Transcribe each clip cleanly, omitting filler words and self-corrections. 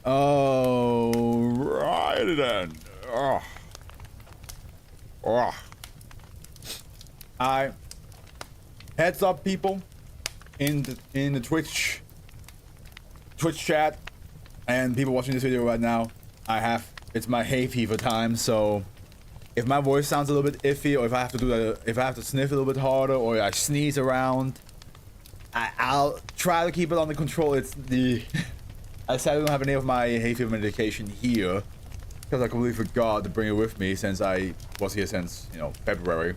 Oh, right then. Oh. Oh. Heads up, people, in the Twitch chat, and people watching this video right now. It's my hay fever time, so if my voice sounds a little bit iffy, or if I have to sniff a little bit harder, or I sneeze around, I'll try to keep it under control. I sadly don't have any of my hay fever medication here because I completely forgot to bring it with me since I was here since, you know, February.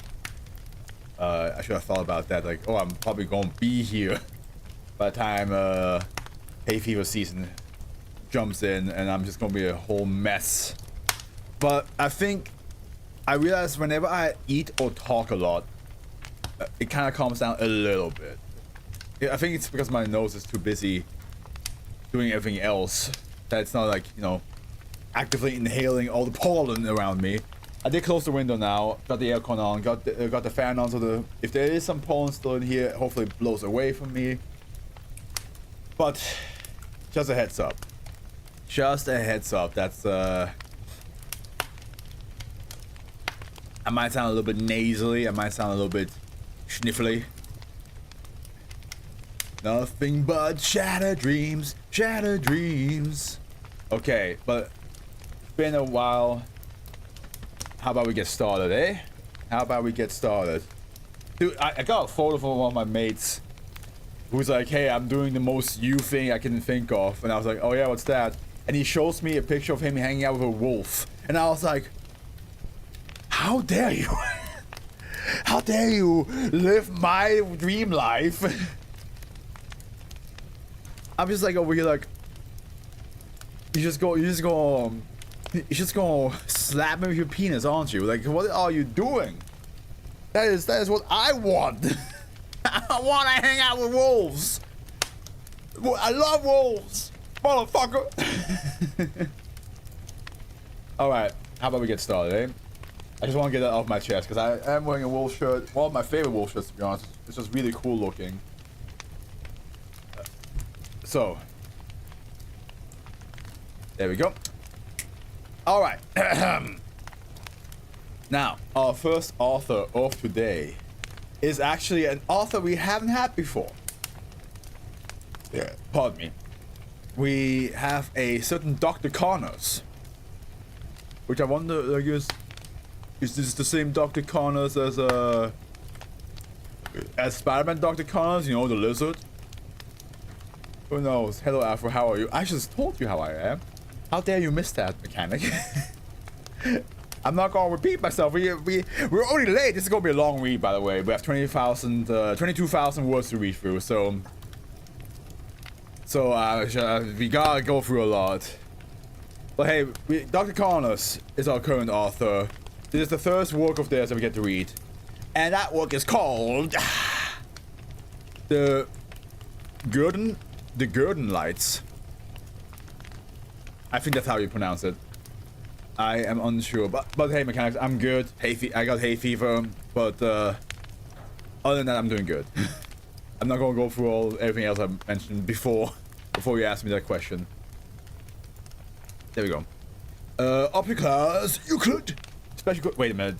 I should have thought about that. Like, oh, I'm probably gonna be here by the time hay fever season jumps in, and I'm just gonna be a whole mess. But I realize whenever I eat or talk a lot, it kind of calms down a little bit. I think it's because my nose is too busy doing everything else that it's not like, you know, actively inhaling all the pollen around me. I did close the window now, got the aircon on, got the fan on, so if there is some pollen still in here, hopefully it blows away from me. But just a heads up. Just a heads up. That's I might sound a little bit nasally, I might sound a little bit sniffly. Nothing but shattered dreams, shattered dreams. Okay, but it's been a while. How about we get started, eh? How about we get started? Dude, I got a photo from one of my mates who's like, hey, I'm doing the most you thing I can think of. And I was like, oh yeah, what's that? And he shows me a picture of him hanging out with a wolf. And I was like, how dare you? How dare you live my dream life? I'm just like over here like, you just gonna slap me with your penis, aren't you? Like, what are you doing? That is what I want. I want to hang out with wolves. I love wolves, motherfucker. All right, how about we get started, eh? I just want to get that off my chest because I am wearing a wolf shirt. One of my favorite wolf shirts, to be honest. It's just really cool looking. So, there we go. All right. Now, our first author of today is actually an author we haven't had before. Yeah, pardon me. We have a certain Dr. Connors, which I wonder, like, is this the same Dr. Connors as Spider-Man Dr. Connors? You know, the lizard. Who knows? Hello, Afro. How are you? I just told you how I am. How dare you miss that, mechanic? I'm not gonna repeat myself. We're already late. This is gonna be a long read, by the way. We have 22,000 words to read through. So we gotta go through a lot. But hey, Dr. Connors is our current author. This is the first work of theirs that we get to read, and that work is called the Gurdon Lights. I think that's how you pronounce it. I am unsure, but hey, mechanics, I'm good. I got hay fever, but other than that, I'm doing good. I'm not gonna go through everything else I mentioned before you asked me that question. There we go. Upper class Euclid. Special. Wait a minute.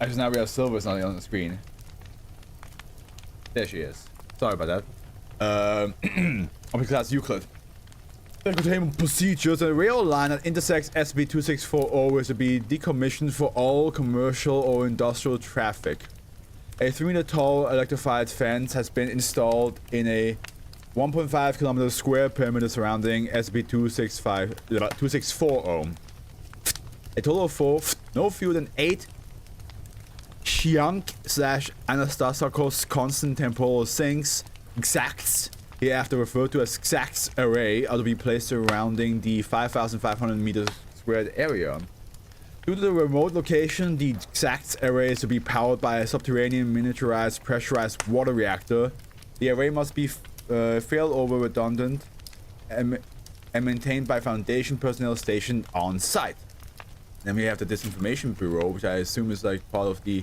I just now realized Silver's not on the screen. There she is. Sorry about that. Upper class Euclid. Containment procedures. A rail line that intersects SCP-2640 is to be decommissioned for all commercial or industrial traffic. A 3-meter tall electrified fence has been installed in a 1.5 kilometer square perimeter surrounding SCP-2640. A total of no fewer than 8 Chiank/Anastasakos constant temporal sinks, exacts, hereafter referred to as exacts array, are to be placed surrounding the 5,500 meters squared area. Due to the remote location, the exacts array is to be powered by a subterranean miniaturized pressurized water reactor. The array must be failover redundant and maintained by Foundation personnel stationed on site. Then we have the Disinformation Bureau, which I assume is like part of the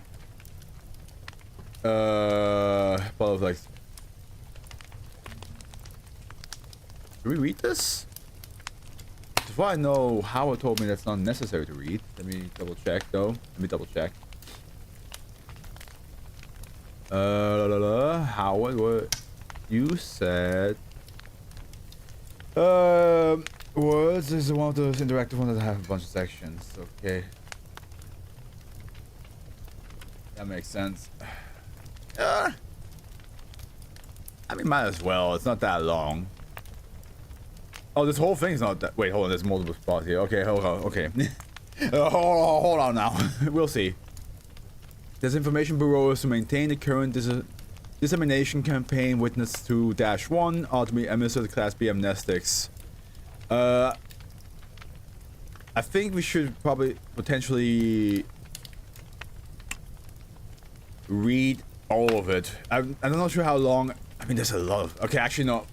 Do we read this? Before I know, Howard told me that's not necessary to read. Let me double check though. Let me double check. Howard, what you said? Words this is one of those interactive ones that have a bunch of sections. Okay. That makes sense. I mean, might as well. It's not that long. Oh, this whole thing's not that. Wait, hold on. There's multiple spots here. Okay, hold on. Okay. Hold on now. We'll see. Disinformation Bureau is to maintain the current dissemination campaign witness to -1, ultimately administered Class B amnestics. I think we should probably potentially read all of it. I'm not sure how long. I mean, there's a lot of. Okay, actually, no.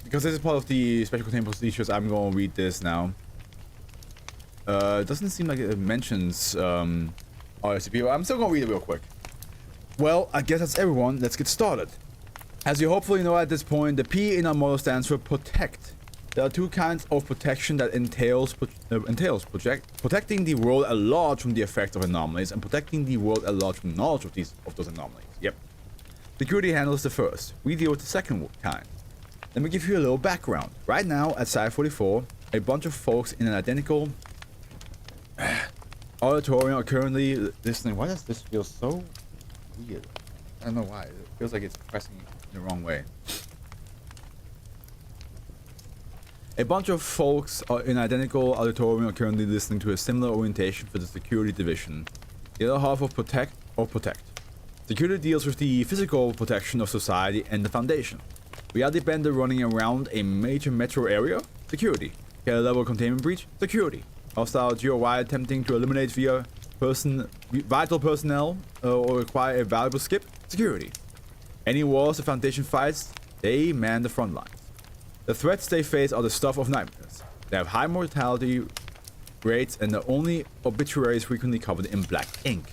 Because this is part of the special containment procedures, I'm going to read this now. It doesn't seem like it mentions SCP, but I'm still going to read it real quick. Well, I guess that's everyone. Let's get started. As you hopefully know at this point, the P in our motto stands for protect. There are two kinds of protection that entails protecting the world at large from the effect of anomalies and protecting the world at large from knowledge of those anomalies. Yep. Security handles the first. We deal with the second kind. Let me give you a little background. Right now at Site 44, a bunch of folks in an identical auditorium are currently listening. Why does this feel so weird? I don't know why. It feels like it's pressing in the wrong way. A bunch of folks in an identical auditorium are currently listening to a similar orientation for the security division. The other half of protect. Security deals with the physical protection of society and the Foundation. We are the bender running around a major metro area. Security. Get a level containment breach. Security. Hostile GOI attempting to eliminate via vital personnel or require a valuable skip. Security. Any wars the Foundation fights, they man the front lines. The threats they face are the stuff of nightmares. They have high mortality rates and the only obituaries frequently covered in black ink.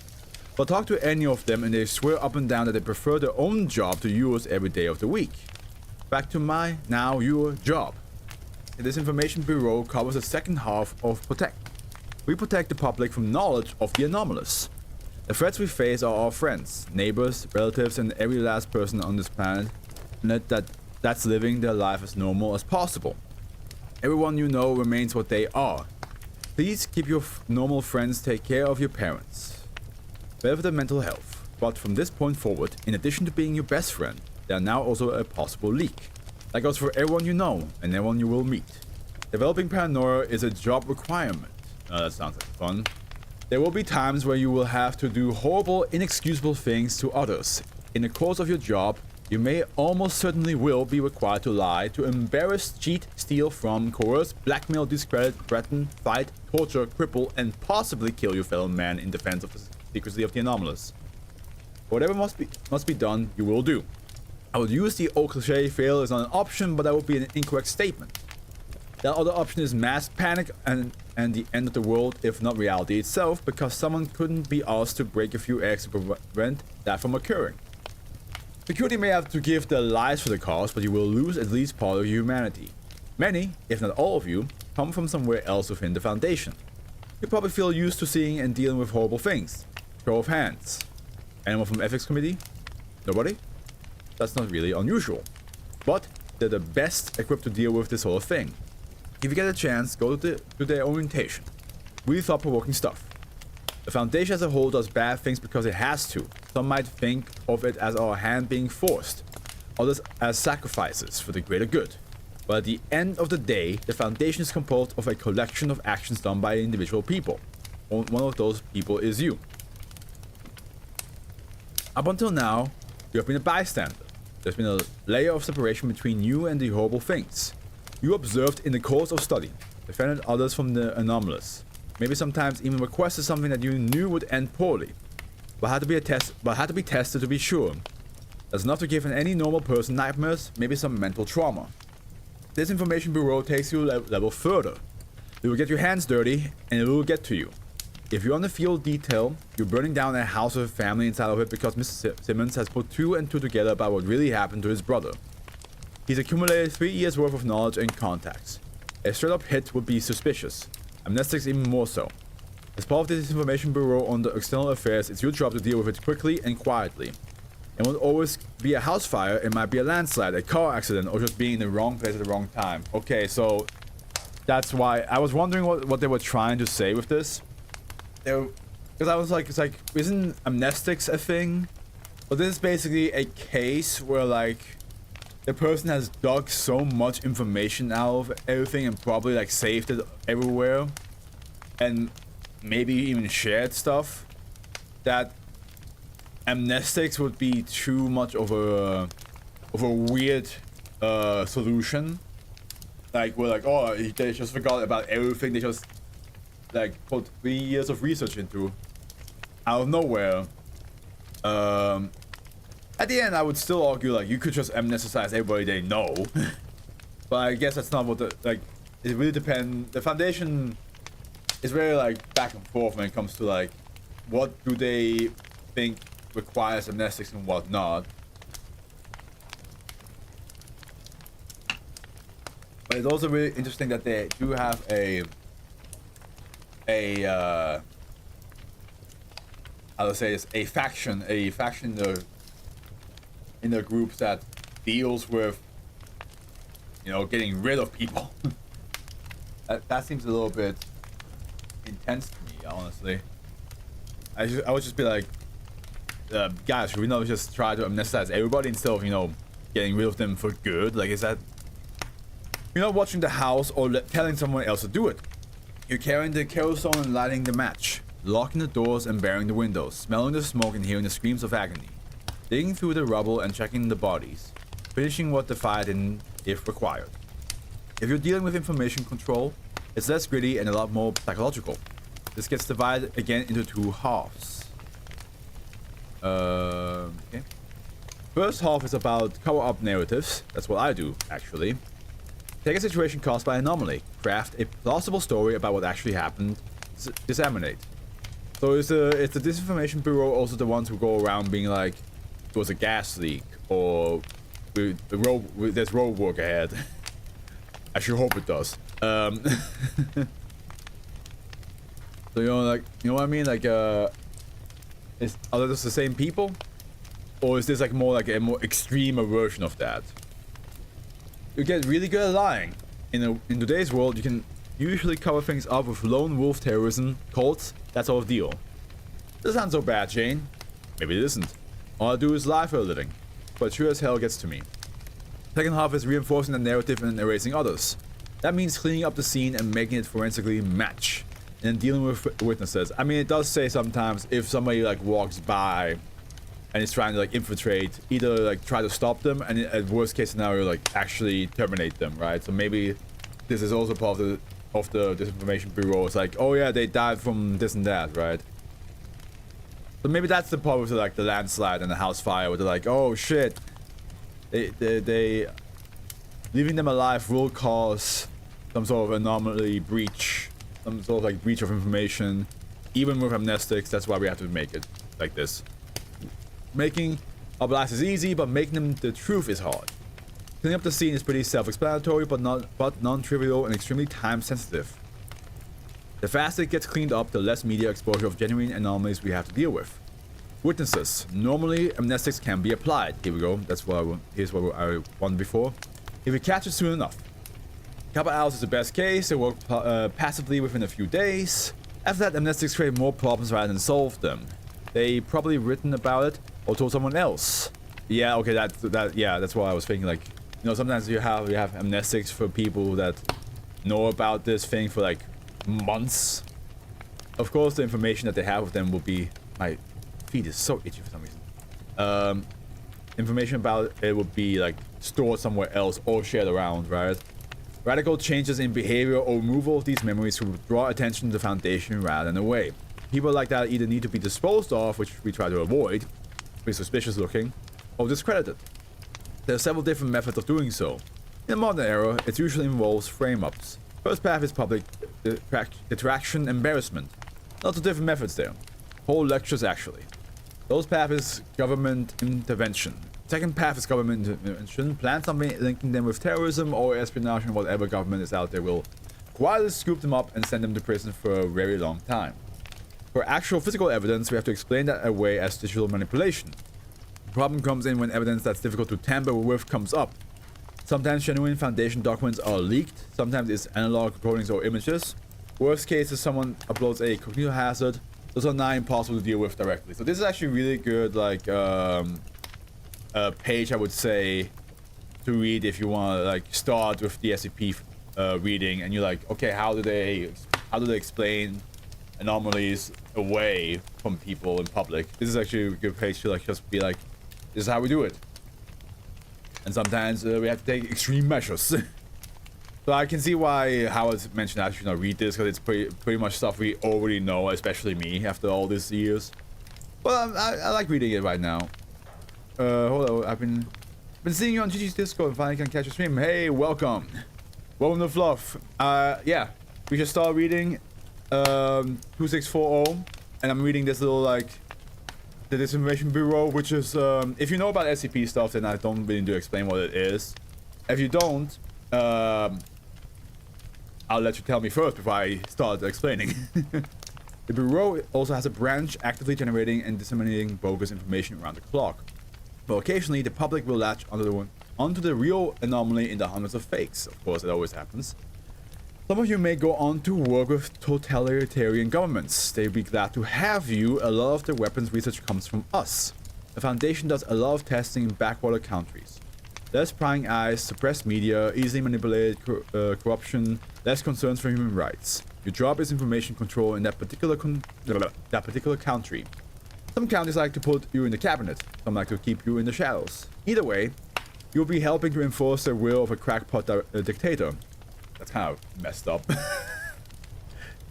But talk to any of them and they swear up and down that they prefer their own job to yours every day of the week. Back to your job. The Disinformation Bureau covers the second half of protect. We protect the public from knowledge of the anomalous. The threats we face are our friends, neighbors, relatives, and every last person on this planet that's living their life as normal as possible. Everyone you know remains what they are. Please keep your normal friends, take care of your parents. Better for their mental health. But from this point forward, in addition to being your best friend, they are now also a possible leak. That goes for everyone you know and everyone you will meet. Developing paranoia is a job requirement. That sounds like fun. There will be times where you will have to do horrible, inexcusable things to others. In the course of your job, you may almost certainly will be required to lie, to embarrass, cheat, steal from, coerce, blackmail, discredit, threaten, fight, torture, cripple, and possibly kill your fellow man in defense of the secrecy of the anomalous. Whatever must be done, you will do. I would use the old cliche fail is not an option, but that would be an incorrect statement. The other option is mass panic and the end of the world, if not reality itself, because someone couldn't be asked to break a few eggs to prevent that from occurring. Security may have to give their lives for the cause, but you will lose at least part of your humanity. Many, if not all of you, come from somewhere else within the Foundation. You probably feel used to seeing and dealing with horrible things. Show of hands. Anyone from Ethics Committee? Nobody? That's not really unusual. But they're the best equipped to deal with this sort of thing. If you get a chance, go to their orientation. Really thought-provoking stuff. The Foundation as a whole does bad things because it has to. Some might think of it as our hand being forced. Others as sacrifices for the greater good. But at the end of the day, the Foundation is composed of a collection of actions done by individual people. One of those people is you. Up until now, you have been a bystander. There's been a layer of separation between you and the horrible things. You observed in the course of study, defended others from the anomalous. Maybe sometimes even requested something that you knew would end poorly, but had to be tested to be sure. That's enough to give any normal person nightmares, maybe some mental trauma. This Information Bureau takes you a level further. It will get your hands dirty, and it will get to you. If you're on the field detail, you're burning down a house with a family inside of it because Mr. Simmons has put two and two together about what really happened to his brother. He's accumulated 3 years worth of knowledge and contacts. A straight up hit would be suspicious. Amnestics even more so. As part of the Disinformation Bureau on the External Affairs, it's your job to deal with it quickly and quietly. It won't always be a house fire, it might be a landslide, a car accident, or just being in the wrong place at the wrong time. Okay, so that's why I was wondering what they were trying to say with this. Because I was like, it's like, isn't amnestics a thing? But this is basically a case where like the person has dug so much information out of everything and probably like saved it everywhere and maybe even shared stuff that amnestics would be too much of a weird solution. Like we're like, oh, they just forgot about everything. They just like put 3 years of research into out of nowhere. At the end, I would still argue like you could just amnesticize everybody they know, but I guess that's not what the like. It really depends. The Foundation is very like back and forth when it comes to like what do they think requires amnestics and what not. But it's also really interesting that they do have how to say this, a faction in the groups that deals with, you know, getting rid of people. that seems a little bit intense to me, honestly. I would just be like, guys, should we not just try to amnestize everybody instead of, you know, getting rid of them for good? Like, is that... You're not watching the house or telling someone else to do it. You're carrying the kerosene and lighting the match, locking the doors and barring the windows, smelling the smoke and hearing the screams of agony, digging through the rubble and checking the bodies, finishing what the fire didn't if required. If you're dealing with information control, it's less gritty and a lot more psychological. This gets divided again into 2 halves. Okay. First half is about cover-up narratives. That's what I do, actually. Take a situation caused by anomaly, craft a plausible story about what actually happened, disseminate. So is the Disinformation Bureau also the ones who go around being like, it was a gas leak, or there's road work ahead? I sure hope it does. So you know, like, you know what I mean? Like, are those the same people, or is this like more like a more extreme version of that? You get really good at lying. In today's world, you can usually cover things up with lone wolf terrorism, cults, that sort of deal. This sounds so bad, Jane. Maybe it isn't. All I do is lie for a living, but sure as hell gets to me. Second half is reinforcing the narrative and erasing others. That means cleaning up the scene and making it forensically match, and then dealing with witnesses. I mean, it does say sometimes if somebody like walks by and is trying to like infiltrate, either like try to stop them, and at worst case scenario like actually terminate them, right? So maybe this is also part of the Disinformation Bureau. It's like, oh yeah, they died from this and that, right? So maybe that's the part with like the landslide and the house fire, where they're like, oh shit, they leaving them alive will cause some sort of anomaly breach, some sort of like breach of information. Even with amnestics, that's why we have to make it like this. Making a blast is easy, but making them the truth is hard. Cleaning up the scene is pretty self-explanatory, but non-trivial and extremely time-sensitive. The faster it gets cleaned up, the less media exposure of genuine anomalies we have to deal with. Witnesses. Normally, amnestics can be applied. Here we go. Here's what I wanted before. If we catch it soon enough. A couple hours is the best case. They work passively within a few days. After that, amnestics create more problems rather than solve them. They probably written about it or told someone else. Yeah, okay, that's what I was thinking. Like, you know, sometimes you have amnestics for people that know about this thing for like months. Of course, the information that they have with them will be... My feet is so itchy for some reason. Information about it would be like stored somewhere else or shared around, right? Radical changes in behavior or removal of these memories will draw attention to the Foundation rather than away. People like that either need to be disposed of, which we try to avoid, pretty suspicious looking, or discredited. There are several different methods of doing so. In the modern era, it usually involves frame-ups. First path is public detraction, embarrassment. Lots of different methods there. Whole lectures, actually. Those path is government intervention. Second path is government intervention. Plan something linking them with terrorism or espionage, and whatever government is out there will quietly scoop them up and send them to prison for a very long time. For actual physical evidence, we have to explain that away as digital manipulation. The problem comes in when evidence that's difficult to tamper with comes up. Sometimes genuine Foundation documents are leaked, sometimes it's analog recordings or images. Worst case is someone uploads a cognitive hazard. Those are not impossible to deal with directly. So this is actually really good, like, page, I would say, to read if you want to, like, start with the SCP reading, and you're like, okay, how do they explain anomalies away from people in public? This is actually a good page to, like, just be like, this is how we do it. And sometimes we have to take extreme measures. So I can see why Howard mentioned I should not read this, because it's pretty much stuff we already know, especially me, after all these years. But I like reading it right now. Hold on, I've been seeing you on GG's Discord and finally can catch a stream. Hey, welcome. Welcome to Fluff. Yeah, we just started reading 2640, and I'm reading this little, like, the Disinformation Bureau, which is, if you know about SCP stuff, then I don't really need to explain what it is. If you don't, I'll let you tell me first before I start explaining. The Bureau also has a branch actively generating and disseminating bogus information around the clock. But occasionally, the public will latch onto the real anomaly in the hundreds of fakes. Of course, it always happens. Some of you may go on to work with totalitarian governments. They'd be glad to have you. A lot of the weapons research comes from us. The Foundation does a lot of testing in backwater countries. Less prying eyes, suppressed media, easily manipulated corruption, less concerns for human rights. Your job is information control in that particular country. Some countries like to put you in the cabinet, some like to keep you in the shadows. Either way, you'll be helping to enforce the will of a crackpot dictator. That's kind of messed up.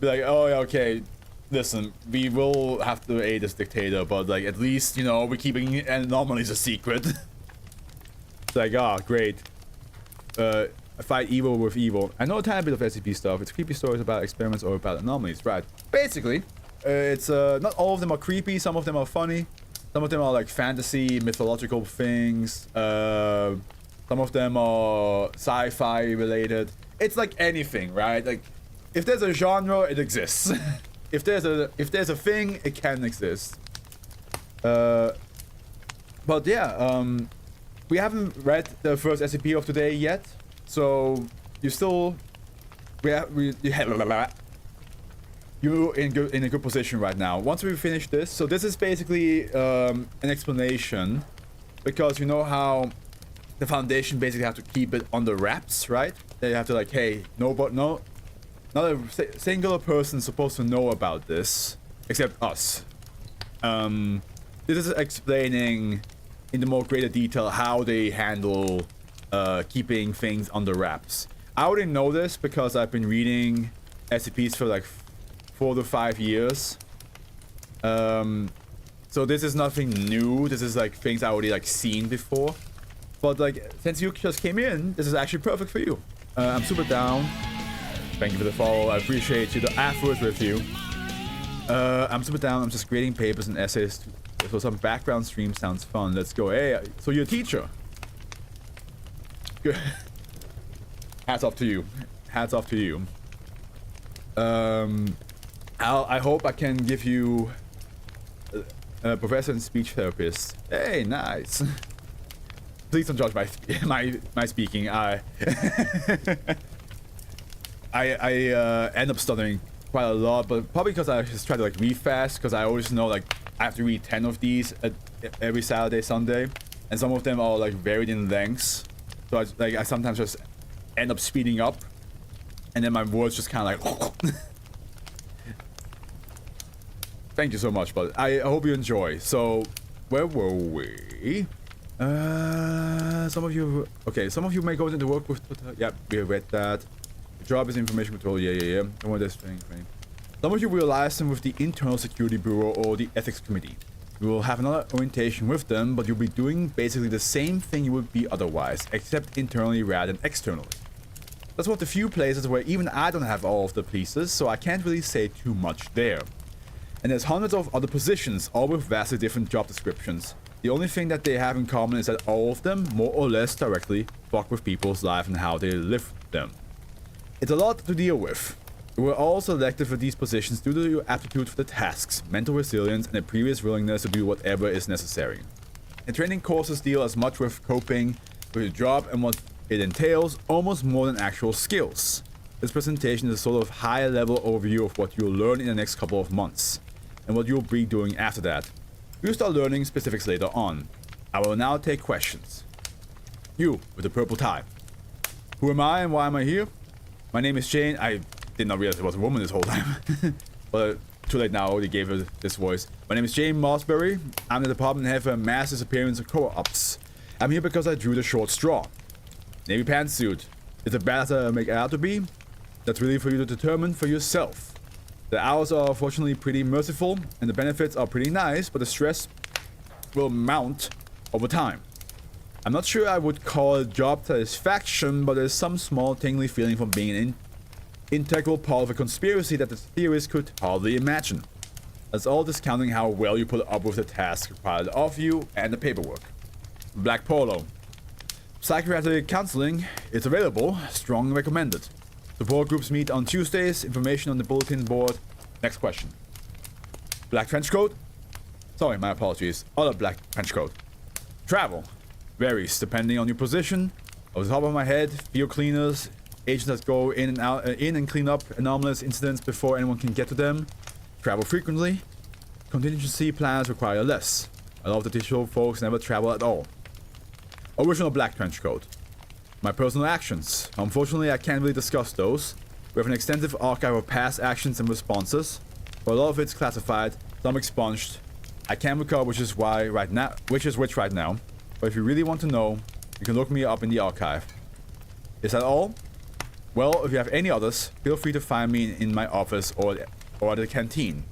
Be like, oh yeah, okay, listen, we will have to aid this dictator, but like at least, you know, we're keeping anomalies a secret. It's like, oh, great. Fight evil with evil. I know a tiny bit of SCP stuff. It's creepy stories about experiments or about anomalies, right? Basically, it's not all of them are creepy. Some of them are funny. Some of them are like fantasy, mythological things. Some of them are sci-fi related. It's like anything, right? Like, if there's a genre, it exists. if there's a thing, it can exist. But yeah, we haven't read the first SCP of today yet, so you're in a good position right now. Once we finish this, so this is basically an explanation, because you know how the Foundation basically have to keep it under wraps, right? They have to like, hey, not a singular person is supposed to know about this except us. This is explaining in the more greater detail how they handle keeping things under wraps. I already know this because I've been reading SCPs for like 4 to 5 years. So this is nothing new. This is like things I already like seen before. But like, since you just came in, this is actually perfect for you. I'm super down. Thank you for the follow. I appreciate you. The Afro is with you. I'm super down. I'm just grading papers and essays. So some background stream sounds fun. Let's go. Hey, so you're a teacher. Good. Hats off to you. Hats off to you. I hope I can give you a professor and speech therapist. Hey, nice. Please don't judge my speaking. I end up stuttering quite a lot, but probably because I just try to like read fast, because I always know like I have to read 10 of these every Saturday, Sunday, and some of them are like varied in lengths. So I sometimes just end up speeding up, and then my words just kind of like. Thank you so much, but I hope you enjoy. So, where were we? Some of you may go into work with. Yeah, we read that. The job is information control. Yeah. Don't want this thing. Some of you will liaison with the Internal Security Bureau or the Ethics Committee. You will have another orientation with them, but you'll be doing basically the same thing you would be otherwise, except internally rather than externally. That's one of the few places where even I don't have all of the pieces, so I can't really say too much there. And there's hundreds of other positions, all with vastly different job descriptions. The only thing that they have in common is that all of them, more or less directly, fuck with people's lives and how they live them. It's a lot to deal with. You were all selected for these positions due to your aptitude for the tasks, mental resilience, and a previous willingness to do whatever is necessary. The training courses deal as much with coping with your job and what it entails, almost more than actual skills. This presentation is a sort of higher level overview of what you'll learn in the next couple of months, and what you'll be doing after that. You'll start learning specifics later on. I will now take questions. You, with the purple tie. Who am I and why am I here? My name is Jane. I did not realize it was a woman this whole time. But too late now, they gave her this voice. My name is Jane Mossberry. I'm the department head for mass disappearance of co-ops. I'm here because I drew the short straw. Navy pantsuit. Is it bad as I make it out to be? That's really for you to determine for yourself. The hours are fortunately pretty merciful, and the benefits are pretty nice, but the stress will mount over time. I'm not sure I would call it job satisfaction, but there's some small tingly feeling from being an integral part of a conspiracy that the theorists could hardly imagine. That's all discounting how well you put up with the task required of you and the paperwork. Black Polo. Psychiatric counseling is available, strongly recommended. Support groups meet on Tuesdays, information on the bulletin board. Next question. Black trench coat? Sorry, my apologies. Other black trench coat. Travel. Varies depending on your position. Off the top of my head, field cleaners, agents that go in and out, in and clean up anomalous incidents before anyone can get to them. Travel frequently. Contingency plans require less. A lot of the digital folks never travel at all. Original black trench coat. My personal actions. Unfortunately, I can't really discuss those. We have an extensive archive of past actions and responses, but a lot of it's classified, some expunged. I can't recall which is right now, but if you really want to know, you can look me up in the archive. Is that all? Well, if you have any others, feel free to find me in my office or at the canteen.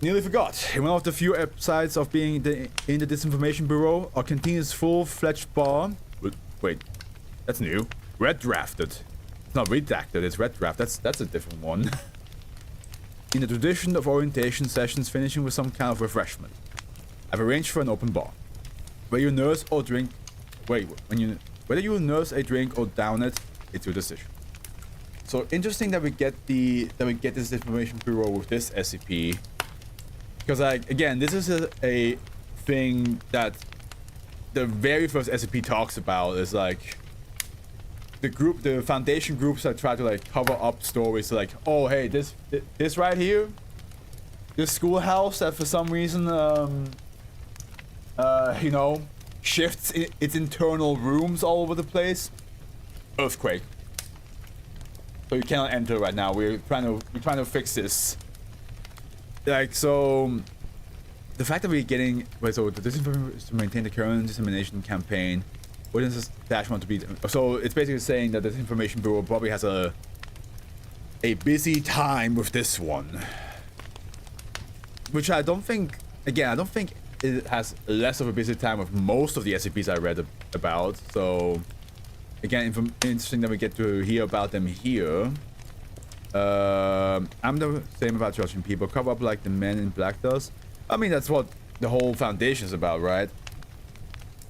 Nearly forgot. In one of the few upsides of being in the Disinformation Bureau, our canteen is full-fledged bar. Wait, that's new. Red drafted. It's not redacted, it's red draft. That's a different one. In the tradition of orientation sessions finishing with some kind of refreshment, I've arranged for an open bar. Whether you nurse or drink, whether you nurse a drink or down it, it's your decision. So interesting that we get this Information Bureau with this SCP, because again, this is a thing that the very first SCP talks about is like the foundation groups that try to like cover up stories like, oh hey, this right here, this schoolhouse that for some reason you know, shifts its internal rooms all over the place. Earthquake. So you cannot enter right now. We're trying to fix this. Like, so the fact that we're getting so the disinformation is to maintain the current dissemination campaign. What is this attachment to be? So it's basically saying that the Information Bureau probably has a busy time with this one, which I don't think. Again, I don't think it has less of a busy time with most of the SCPs I read about. So again, interesting that we get to hear about them here. I'm the same about judging people. Cover up like the Men in Black does. I mean, that's what the whole foundation is about, right?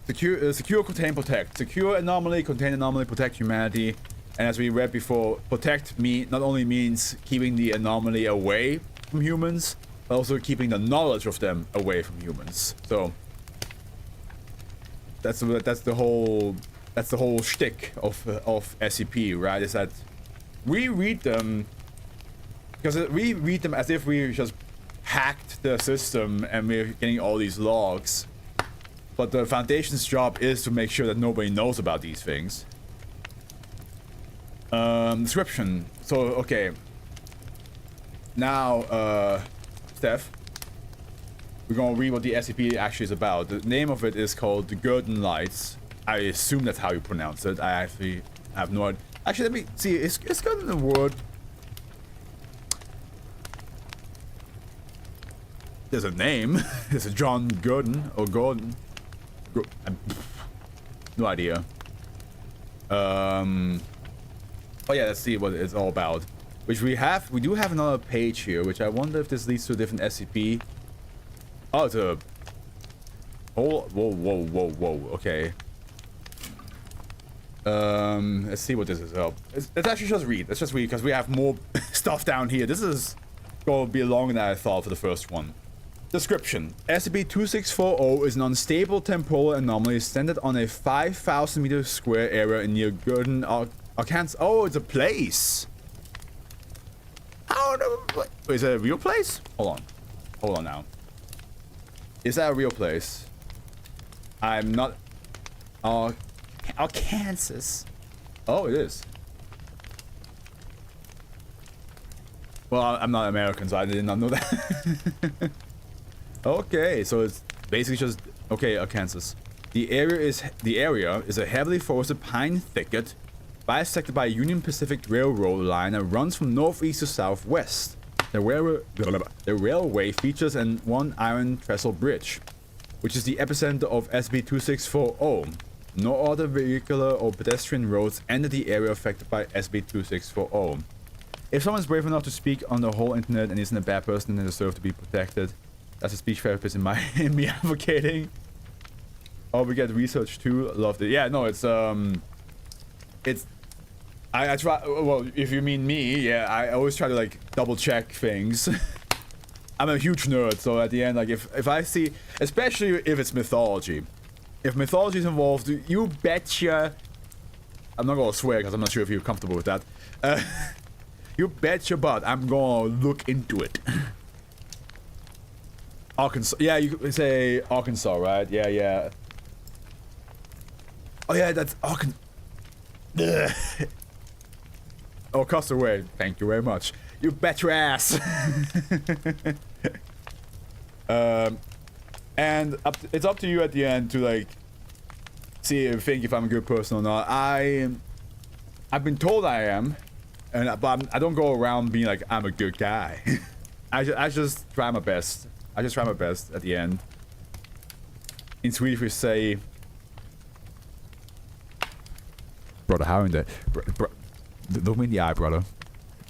Secure, contain, protect. Secure anomaly, contain anomaly, protect humanity. And as we read before, protect not only means keeping the anomaly away from humans, but also keeping the knowledge of them away from humans. So that's the whole shtick of SCP, right? Is that we read them because we read them as if we just hacked the system and we're getting all these logs. But the Foundation's job is to make sure that nobody knows about these things. Description. So, okay. Now, Steph, we're gonna read what the SCP actually is about. The name of it is called the Gurdon Lights. I assume that's how you pronounce it. I actually have no idea. Actually, let me see. It's got in the word. There's a name. There's a John Gurdon or Gordon. No idea. Oh yeah, let's see what it's all about. Which we do have another page here, which I wonder if this leads to a different SCP. Oh, it's a Whoa, whoa, whoa, whoa. Okay. Let's see what this is. Let's actually just read. Let's just read because we have more stuff down here. This is going to be longer than I thought for the first one. Description. SCP-2640 is an unstable temporal anomaly centered on a 5,000 meter square area near Gurdon, Arkansas. Oh, it's a place. How is it a real place? Hold on now. Is that a real place? I'm not. Arkansas. Oh, it is. Well, I'm not American, so I did not know that. Okay, so it's basically just okay, Arkansas. The area is a heavily forested pine thicket, bisected by a Union Pacific Railroad line that runs from northeast to southwest. The railway features one iron trestle bridge, which is the epicenter of SCP-2640. No other vehicular or pedestrian roads enter the area affected by SCP-2640. If someone's brave enough to speak on the whole internet and isn't a bad person, then they deserve to be protected. That's a speech therapist in me advocating. Oh, we get research too. Loved it. Yeah, no, I try. Well, if you mean me, yeah, I always try to like double check things. I'm a huge nerd, so at the end, like if I see, especially if it's mythology, if mythology is involved, you betcha. I'm not gonna swear because I'm not sure if you're comfortable with that. You bet your butt I'm gonna look into it. Arkansas. Yeah, you could say Arkansas, right? Yeah, yeah. Oh yeah, that's Arkansas. Oh, Castaway. Thank you very much. You bet your ass. And it's up to you at the end to like think if I'm a good person or not. I've been told I am. But I don't go around being like I'm a good guy. I just try my best. I just try my best at the end. In Swedish we say, brother, how in the look me in the eye, brother.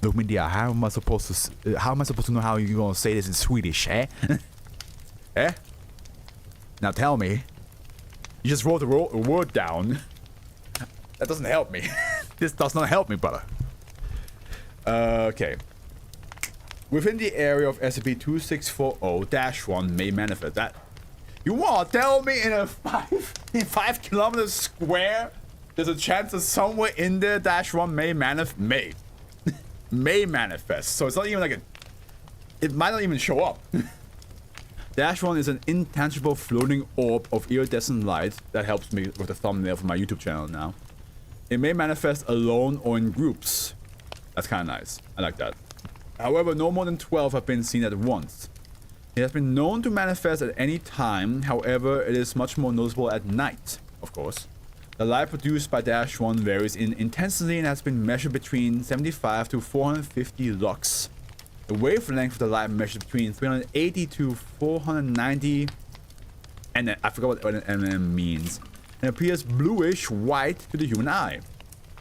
Look me in the eye. How am I supposed to know how you're gonna say this in Swedish, eh? Eh? Now tell me. You just wrote a word down. That doesn't help me. This does not help me, brother. Okay. Within the area of SCP-2640-1 may manifest that. You want to tell me in 5 kilometers square, there's a chance that somewhere in there -1 may manifest. So it's not even like it might not even show up. -1 is an intangible floating orb of iridescent light that helps me with the thumbnail for my YouTube channel now. It may manifest alone or in groups. That's kind of nice. I like that. However, no more than 12 have been seen at once. It has been known to manifest at any time. However, it is much more noticeable at night, of course. The light produced by -1 varies in intensity and has been measured between 75 to 450 lux. The wavelength of the light measured between 380 to 490, and I forgot what an mm means. It appears bluish white to the human eye.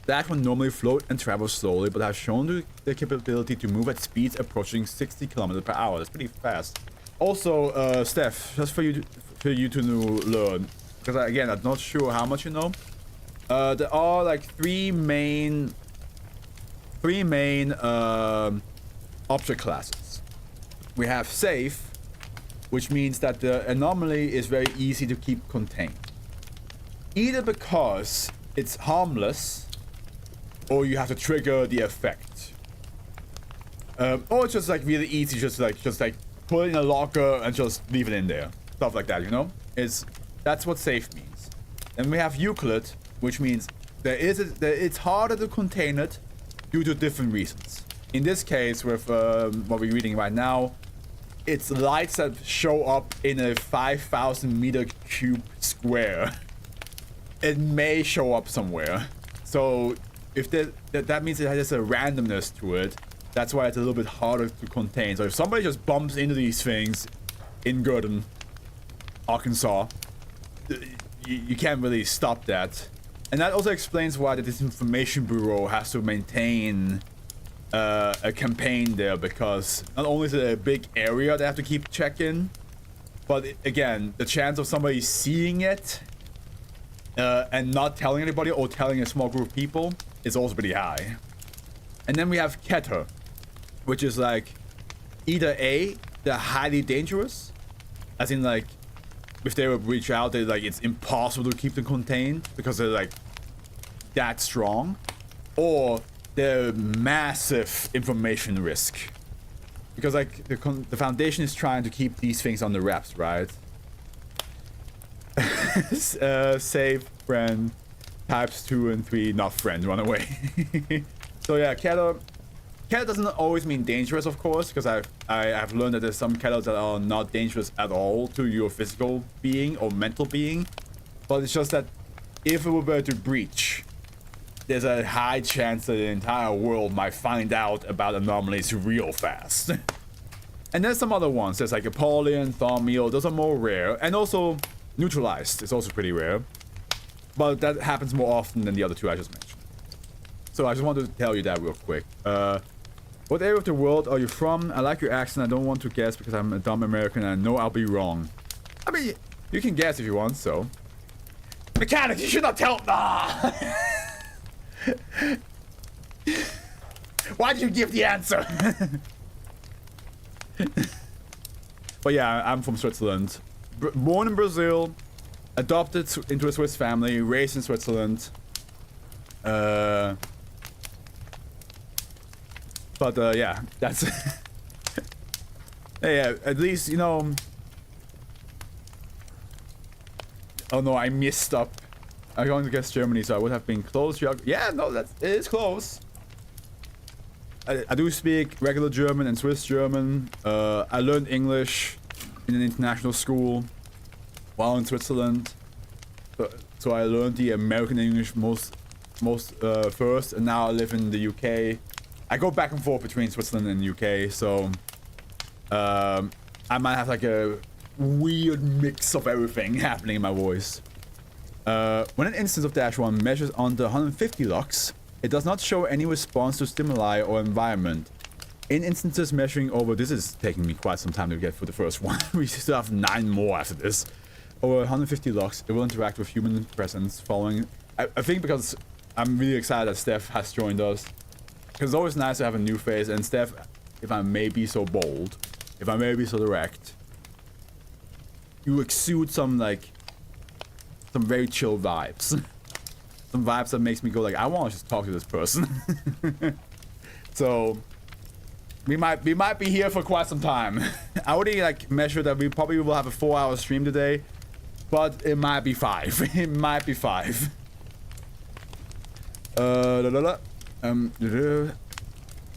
-1 normally float and travel slowly, but has shown the capability to move at speeds approaching 60 kilometers per hour. That's pretty fast. Also, Steph, just for you to learn, because again, I'm not sure how much you know. There are like three main object classes. We have safe, which means that the anomaly is very easy to keep contained. Either because it's harmless, or you have to trigger the effect. Or it's just like really easy, just like put it in a locker and just leave it in there. Stuff like that, you know? That's what safe means. And we have Euclid, which means it's harder to contain it due to different reasons. In this case, with what we're reading right now, it's lights that show up in a 5,000 meter cube square. It may show up somewhere. So if that means it has a randomness to it, that's why it's a little bit harder to contain. So if somebody just bumps into these things in Gurdon, Arkansas, you can't really stop that. And that also explains why the Disinformation Bureau has to maintain a campaign there, because not only is it a big area they have to keep checking, But again, the chance of somebody seeing it and not telling anybody or telling a small group of people is also pretty high. And then we have Keter, which is like either A, they're highly dangerous, as in like if they would reach out, they're like it's impossible to keep them contained because they're like that strong, or they're massive information risk. Because like the Foundation is trying to keep these things on the wraps, right? Save, friend, types 2 and 3, not friend, run away. So yeah, Keter doesn't always mean dangerous, of course, because I've learned that there's some kettles that are not dangerous at all to your physical being or mental being. But it's just that if it were to breach, there's a high chance that the entire world might find out about anomalies real fast. And there's some other ones. There's like Apollyon, Thaumiel, those are more rare. And also Neutralized is also pretty rare. But that happens more often than the other two I just mentioned. So I just wanted to tell you that real quick. What area of the world are you from? I like your accent. I don't want to guess because I'm a dumb American and I know I'll be wrong. I mean, you can guess if you want, so. Mechanic, you should not tell. Nah. Why'd you give the answer? But yeah, I'm from Switzerland. Born in Brazil, adopted into a Swiss family, raised in Switzerland. But yeah, that's yeah, at least, you know. Oh no, I messed up. I'm going to guess Germany, so I would have been close. Yeah, no, it is close. I do speak regular German and Swiss German. I learned English in an international school while in Switzerland. So I learned the American English most first, and now I live in the UK. I go back and forth between Switzerland and UK, so I might have like a weird mix of everything happening in my voice. When an instance of -1 measures under 150 lux, it does not show any response to stimuli or environment. In instances measuring over, this is taking me quite some time to get for the first one. We still have 9 more after this. Over 150 lux, it will interact with human presence following. I think because I'm really excited that Steph has joined us. Because it's always nice to have a new face. And Steph, if I may be so bold, if I may be so direct, you exude some very chill vibes. Some vibes that makes me go like, I want to just talk to this person. So we might be here for quite some time. I already like measured that we probably will have a 4-hour stream today, but it might be 5. It might be 5.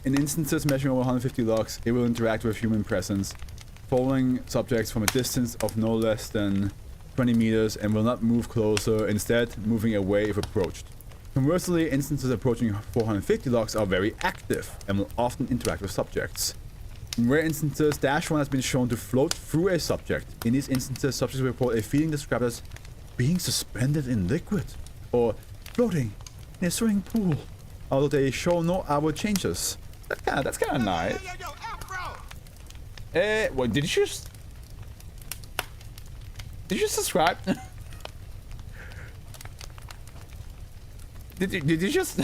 In instances measuring over 150 lux, it will interact with human presence, following subjects from a distance of no less than 20 meters and will not move closer, instead moving away if approached. Conversely, instances approaching 450 lux are very active and will often interact with subjects. In rare instances, -1 has been shown to float through a subject. In these instances, subjects report a feeling described as being suspended in liquid or floating in a swimming pool, although they show no outward changes. That's kind of nice. What, did you subscribe? Did you just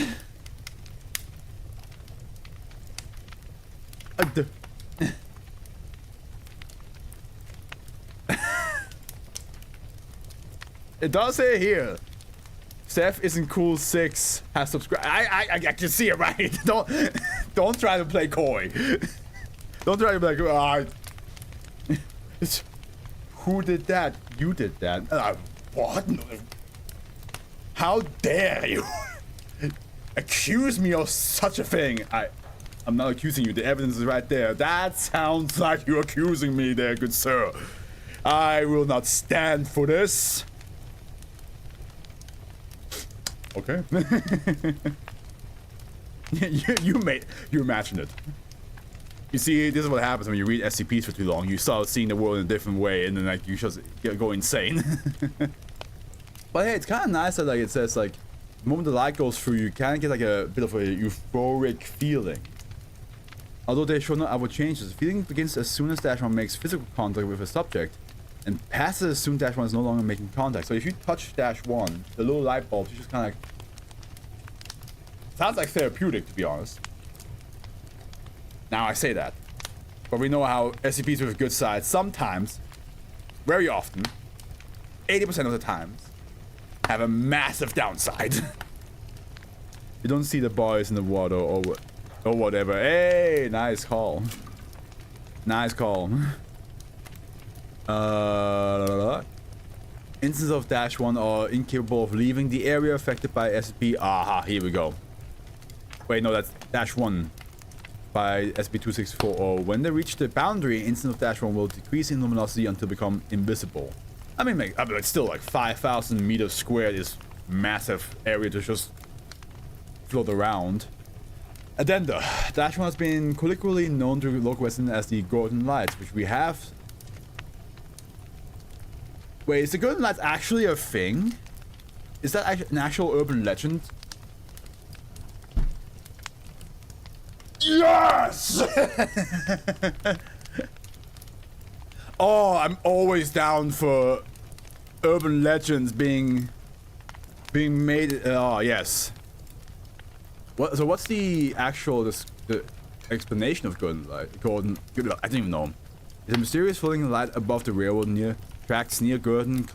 It does say here, Steph isn't cool 6 has subscribed. I can see it, right? Don't try to play coy. Don't try to be like, who did that? You did that. What? How dare you accuse me of such a thing? I'm not accusing you. The evidence is right there. That sounds like you're accusing me there, good sir. I will not stand for this. Okay. you imagined it. You see, this is what happens when you read SCPs for too long. You start seeing the world in a different way, and then like you just go insane. But hey, it's kind of nice that like it says like the moment the light goes through, you kind of get like a bit of a euphoric feeling. Although they show no outward changes, the feeling begins as soon as -1 makes physical contact with a subject. And passes assume dash 1 is no longer making contact. So if you touch dash 1, the little light bulb just kind of like... Sounds like therapeutic, to be honest. Now I say that. But we know how SCPs with good sides sometimes, very often, 80% of the times, have a massive downside. You don't see the boys in the water or whatever. Hey, nice call. Nice call. Instances of dash 1 are incapable of leaving the area affected by SCP. Aha, here we go. Wait, no, that's dash 1 by SCP-2640. When they reach the boundary, instance of dash 1 will decrease in luminosity until become invisible. I mean, it's still like 5,000 meters squared is massive area to just float around. Addenda. Dash 1 has been colloquially known to local residents as the Gurdon Lights, which we have. Wait, is the Gurdon Lights actually a thing? Is that an actual urban legend? Yes! Oh, I'm always down for urban legends being made. Oh, yes. So what's the actual the explanation of Gurdon Light? Gurdon, I don't even know. It's a mysterious floating light above the railroad tracks near Gurdon,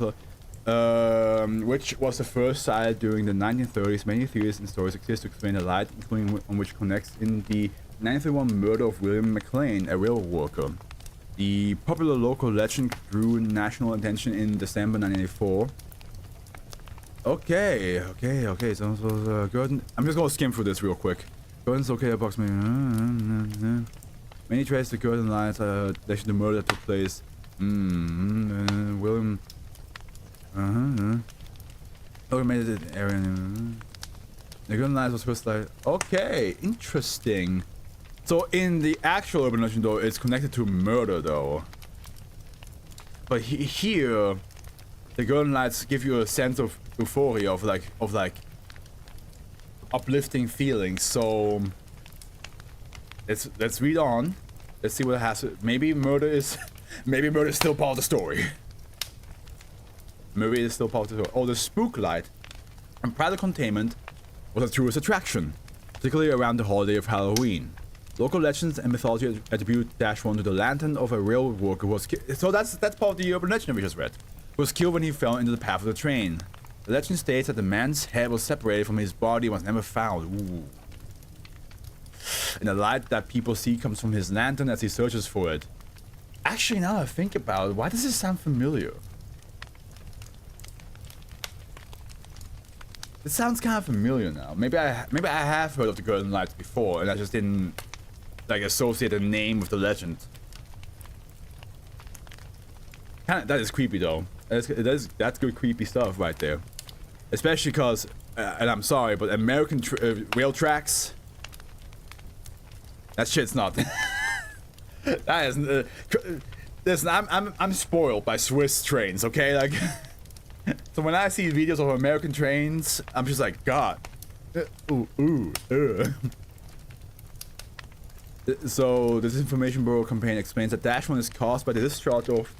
which was the first sighted during the 1930s. Many theories and stories exist to explain the light, including one which connects in the 1931 murder of William McLean, a railroad worker. The popular local legend drew national attention in December 1984. Okay. So Gurdon. I'm just gonna skim through this real quick. Gurdon's okay, approximately. Many trace the Gurdon Lights relation to murder that took place. William. Automated area. The Gurdon Lights was first like. Okay, interesting. So in the actual urban legend, though, it's connected to murder, though. But here, the Gurdon Lights give you a sense of euphoria, of like uplifting feelings. So let's read on. Let's see what it has. Maybe murder is still part of the story. Maybe it's still part of the story. Oh, the spook light and private containment was a tourist attraction, particularly around the holiday of Halloween. Local legends and mythology attribute dash 1 to the lantern of a railroad worker who was killed. So that's part of the urban legend we just read. Who was killed when he fell into the path of the train. The legend states that the man's head was separated from his body and was never found. Ooh. And the light that people see comes from his lantern as he searches for it. Actually, now that I think about it, why does this sound familiar? It sounds kind of familiar now. Maybe I have heard of the Gurdon Lights before, and I just didn't like associate the name with the legend. That is creepy though. That's good creepy stuff right there. Especially because, and I'm sorry, but American rail tracks. That shit's not. That is. Listen, I'm spoiled by Swiss trains. Okay, like. So when I see videos of American trains, I'm just like, God. So this information bureau campaign explains that dash 1 is caused by the discharge of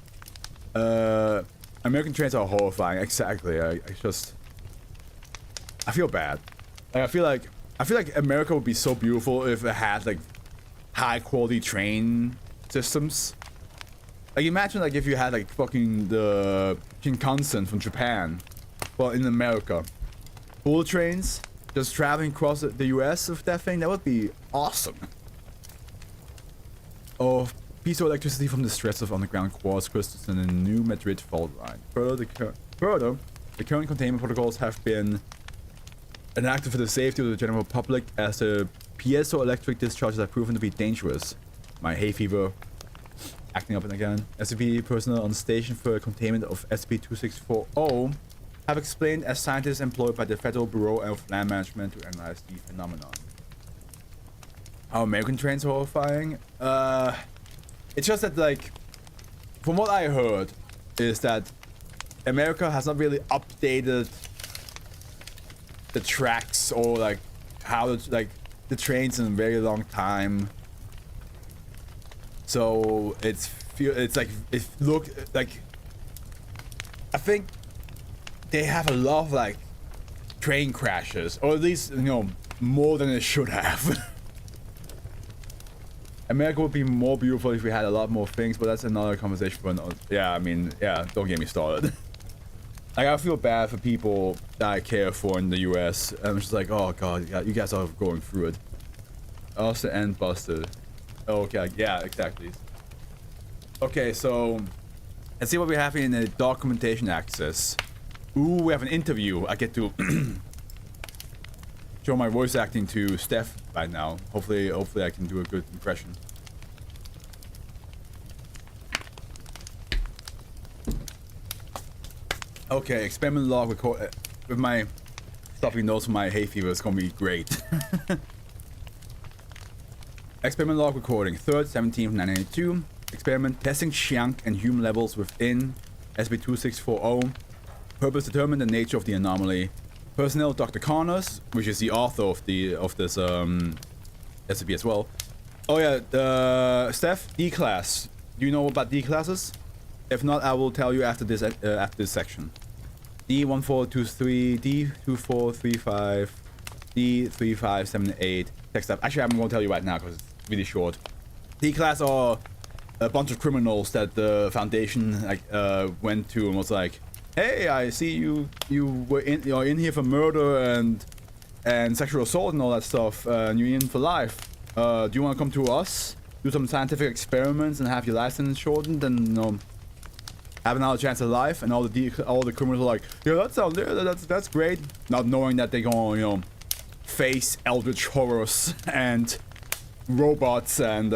American trains are horrifying. Exactly. I feel bad. Like, I feel like America would be so beautiful if it had like high quality train systems. Like imagine like if you had like fucking the Shinkansen from Japan, well in America, bullet trains just traveling across the US with that thing. That would be awesome. Oh, piezoelectricity from the stress of underground quartz crystals in the New Madrid fault line. Further, the current containment protocols have been enacted for the safety of the general public as the piezoelectric discharges have proven to be dangerous. My hay fever acting up and again. SCP personnel on station for containment of SCP-2640 have explained as scientists employed by the Federal Bureau of Land Management to analyze the phenomenon. How American trains are horrifying? It's just that, like, from what I heard, is that America has not really updated the tracks or like how the trains in a very long time. So it looked like I think they have a lot of like train crashes, or at least, you know, more than it should have. America would be more beautiful if we had a lot more things, but that's another conversation for another. Yeah, I mean, yeah, don't get me started. Like, I feel bad for people that I care for in the US. I'm just like, oh god, you guys are going through it. Also, and busted. Okay, yeah, exactly. Okay, so let's see what we have in the documentation access. Ooh, we have an interview. I get to show my voice acting to Steph right now. Hopefully I can do a good impression. Okay, experiment log record with my stuffing notes for my hay fever. It's gonna be great. Experiment log recording 3rd 17th 1982. Experiment testing shank and human levels within SCP-2640. Purpose determine the nature of the anomaly. Personnel Dr. Connors, which is the author of this SCP as well. Oh yeah, the Steph, D class. Do you know about D classes? If not, I will tell you after this section. D1423, D2435, D3578. Text up. Actually, I'm going to tell you right now because it's really short. D class are a bunch of criminals that the Foundation went to and was like, "Hey, I see you're in here for murder and sexual assault and all that stuff. And you're in for life. Do you want to come to us, do some scientific experiments, and have your license shortened, and you know, have another chance at life?" And all the criminals are like, "Yeah, that's great," not knowing that they're gonna, you know, face eldritch horrors and robots and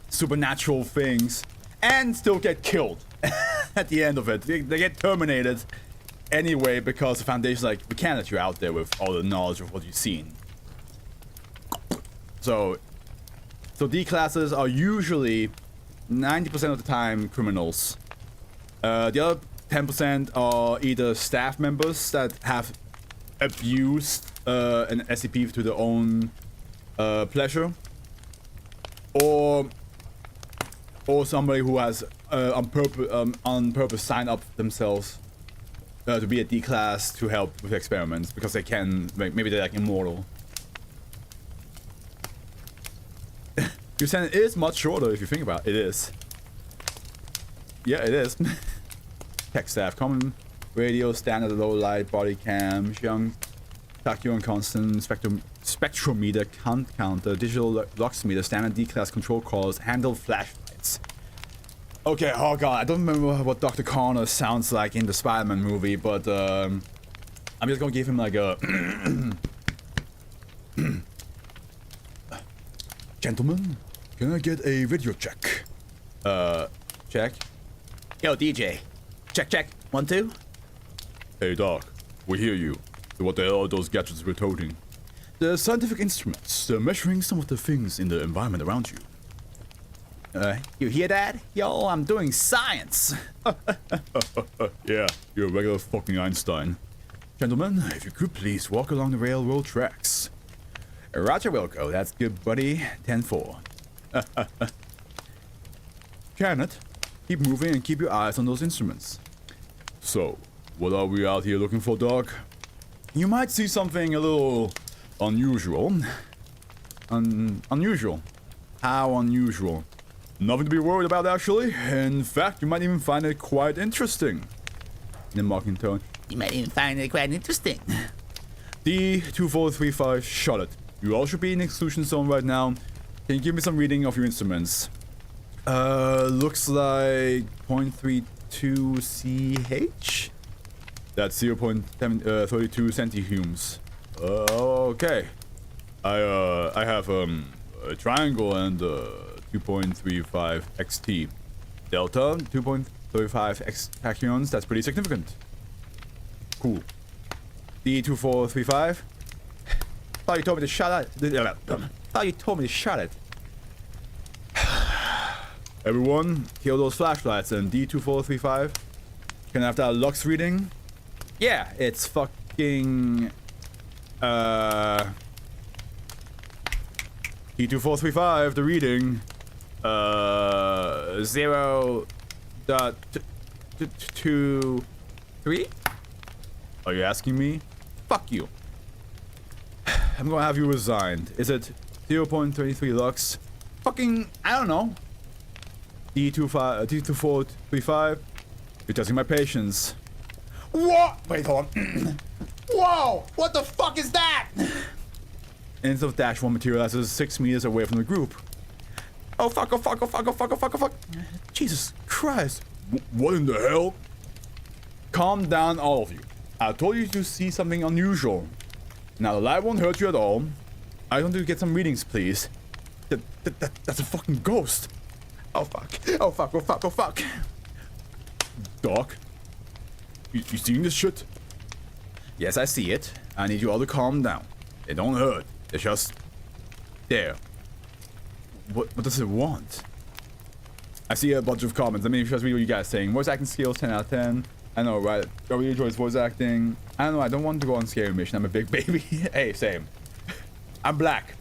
supernatural things, and still get killed at the end of it. They get terminated anyway because the Foundation's like, "We can't let you out there with all the knowledge of what you've seen." So D classes are usually 90% of the time criminals. The other 10% are either staff members that have abused an SCP to their own pleasure, or somebody who has on purpose signed up themselves to be a D class to help with experiments because they can, maybe they're like immortal. Your sentence is much shorter if you think about it. It is. Yeah, it is. Tech staff, common radio, standard low light, body cam, young, tachyon constant, spectrometer, count counter, digital locksmeter, standard D-class control calls, handle flashlights. Okay, oh god, I don't remember what Dr. Connor sounds like in the Spider-Man movie, but I'm just gonna give him like a gentlemen, can I get a video check? Check. Yo, DJ. Check. 1, 2. Hey, Doc. We hear you. What the hell are those gadgets we're toting? They're scientific instruments. They're measuring some of the things in the environment around you. You hear that? Yo, I'm doing science. Yeah, you're a regular fucking Einstein. Gentlemen, if you could please walk along the railroad tracks. Roger, Wilco. That's good, buddy. 10-4. Janet, keep moving and keep your eyes on those instruments. So, what are we out here looking for, Doc? You might see something a little unusual. Unusual. How unusual? Nothing to be worried about, actually. In fact, you might even find it quite interesting. In a mocking tone. You might even find it quite interesting. D2435, Charlotte. You all should be in the exclusion zone right now. Can you give me some reading of your instruments? Looks like 0.32 CH? That's 0.32 centihumes. Okay. I have a triangle and 2.35 XT. Delta 2.35 X tachyons. That's pretty significant. Cool. D2435. Thought you told me to shut it. Thought you told me to shut it. Everyone, kill those flashlights and D2435. Can I have that Lux reading? Yeah, it's fucking D2435, the reading 0.2 0.23? Are you asking me? Fuck you. I'm gonna have you resigned. Is it 0.23 lux? Fucking, I don't know. D2435. You're testing my patience. What? Wait, hold on. Whoa! What the fuck is that? Instead of Dash 1 materializes 6 meters away from the group. Oh fuck, oh fuck, oh fuck, oh fuck, oh fuck, oh fuck. Jesus Christ. What in the hell? Calm down, all of you. I told you to see something unusual. Now the light won't hurt you at all. I want to get some readings, please. That's a fucking ghost. Oh fuck, oh fuck, oh fuck, oh fuck. Doc? You seeing this shit? Yes, I see it. I need you all to calm down. They don't hurt. They're just there. What does it want? I see a bunch of comments. Let me just read what you guys are saying. Voice acting skills 10 out of 10. I know, right? I really enjoys voice acting. I don't know. I don't want to go on scary mission. I'm a big baby. Hey, same. I'm black.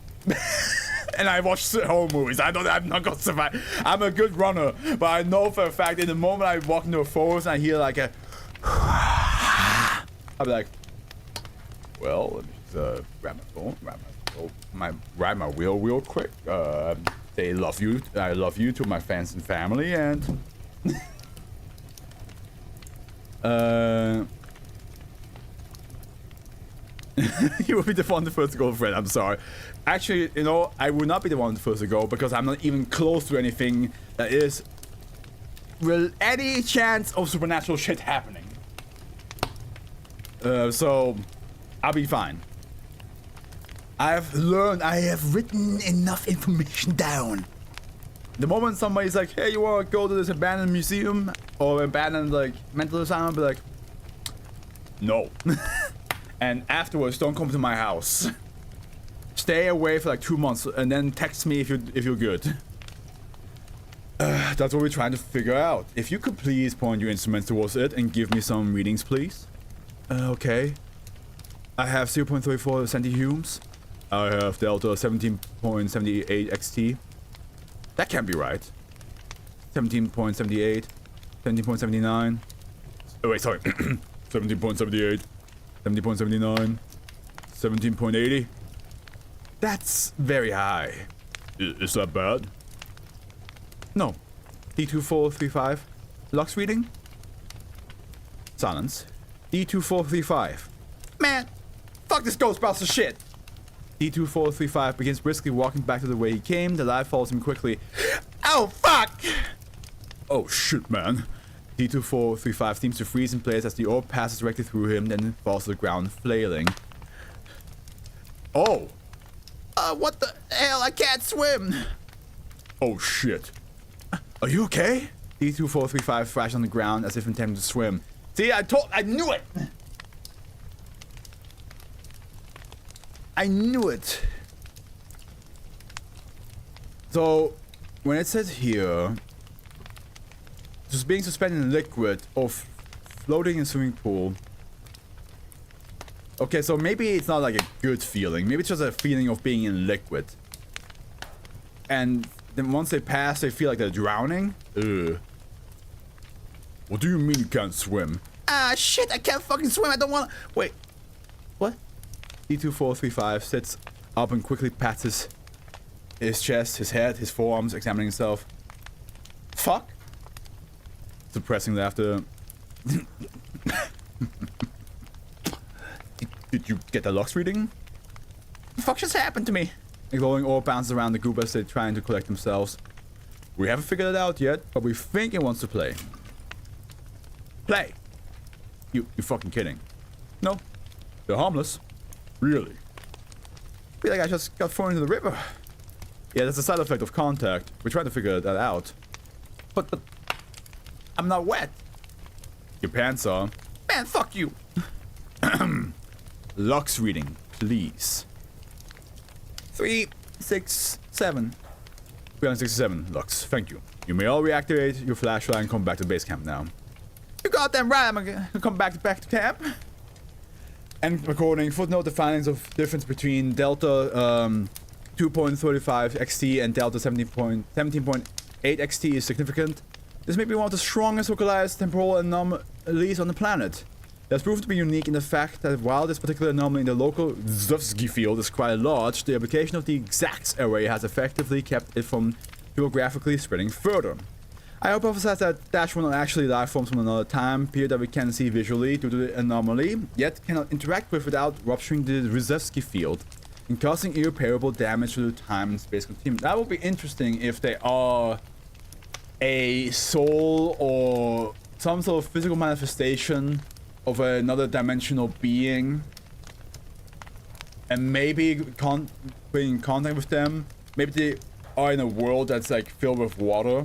And I watch horror movies. I'm not gonna survive. I'm a good runner, but I know for a fact in the moment I walk into a forest and I hear like a I'll be like, well, let me just grab my phone, ride my wheel real quick. They love you. I love you to my fans and family, and you will be the one the first to go, Fred. I'm sorry. Actually, you know, I would not be the one the first to go because I'm not even close to anything that is any chance of supernatural shit happening. So I'll be fine. I have written enough information down. The moment somebody's like, hey, you want to go to this abandoned museum or abandoned like mental asylum, I'll be like, no. And afterwards, don't come to my house. Stay away for like 2 months and then text me if you're good. That's what we're trying to figure out. If you could please point your instruments towards it and give me some readings, please. Okay. I have 0.34 centihumes. I have delta 17.78 xt. That can't be right. 17.78, 17.79. Oh wait, sorry. 17.78, 17.79, 17.80. That's very high. Is that bad? No. D2435. Lux reading? Silence. D2435. Man, fuck this Ghostbuster shit. D2435 begins briskly walking back to the way he came. The light follows him quickly. Oh, fuck! Oh, shit, man. D2435 seems to freeze in place as the orb passes directly through him, then falls to the ground, flailing. Oh! What the hell? I can't swim! Oh, shit. Are you okay? D2435 thrashed on the ground as if intending to swim. See, I knew it! I knew it. So, when it says here, just being suspended in liquid or floating in a swimming pool. Okay, so maybe it's not like a good feeling. Maybe it's just a feeling of being in liquid. And then once they pass, they feel like they're drowning. Ugh. What do you mean you can't swim? Ah, shit, I can't fucking swim. I don't want to. Wait. What? D2435 sits up and quickly pats his chest, his head, his forearms, examining himself. Fuck? Suppressing laughter. Did you get the Lux reading? What the fuck just happened to me? A glowing orb bounces around the group as they're trying to collect themselves. We haven't figured it out yet, but we think it wants to play. Play? You're fucking kidding. No, they're harmless. Really? I feel like I just got thrown into the river. Yeah, that's a side effect of contact. We're trying to figure that out. But I'm not wet. Your pants are. Man, fuck you. Lux reading, please. 367. 367 Lux, thank you. You may all reactivate your flashlight and come back to base camp now. You goddamn right, I'm gonna come back to camp. And recording, footnote, the findings of difference between Delta 2.35 XT and Delta 17.8 XT is significant. This may be one of the strongest localized temporal anomalies on the planet. It has proven to be unique in the fact that while this particular anomaly in the local Zufsky field is quite large, the application of the exact array has effectively kept it from geographically spreading further. I hypothesize that Dash were not actually life forms from another time period that we can see visually due to the anomaly, yet cannot interact with without rupturing the Rzewski field and causing irreparable damage to the time and space continuum. That would be interesting if they are a soul or some sort of physical manifestation of another dimensional being, and maybe being in contact with them. Maybe they are in a world that's like filled with water.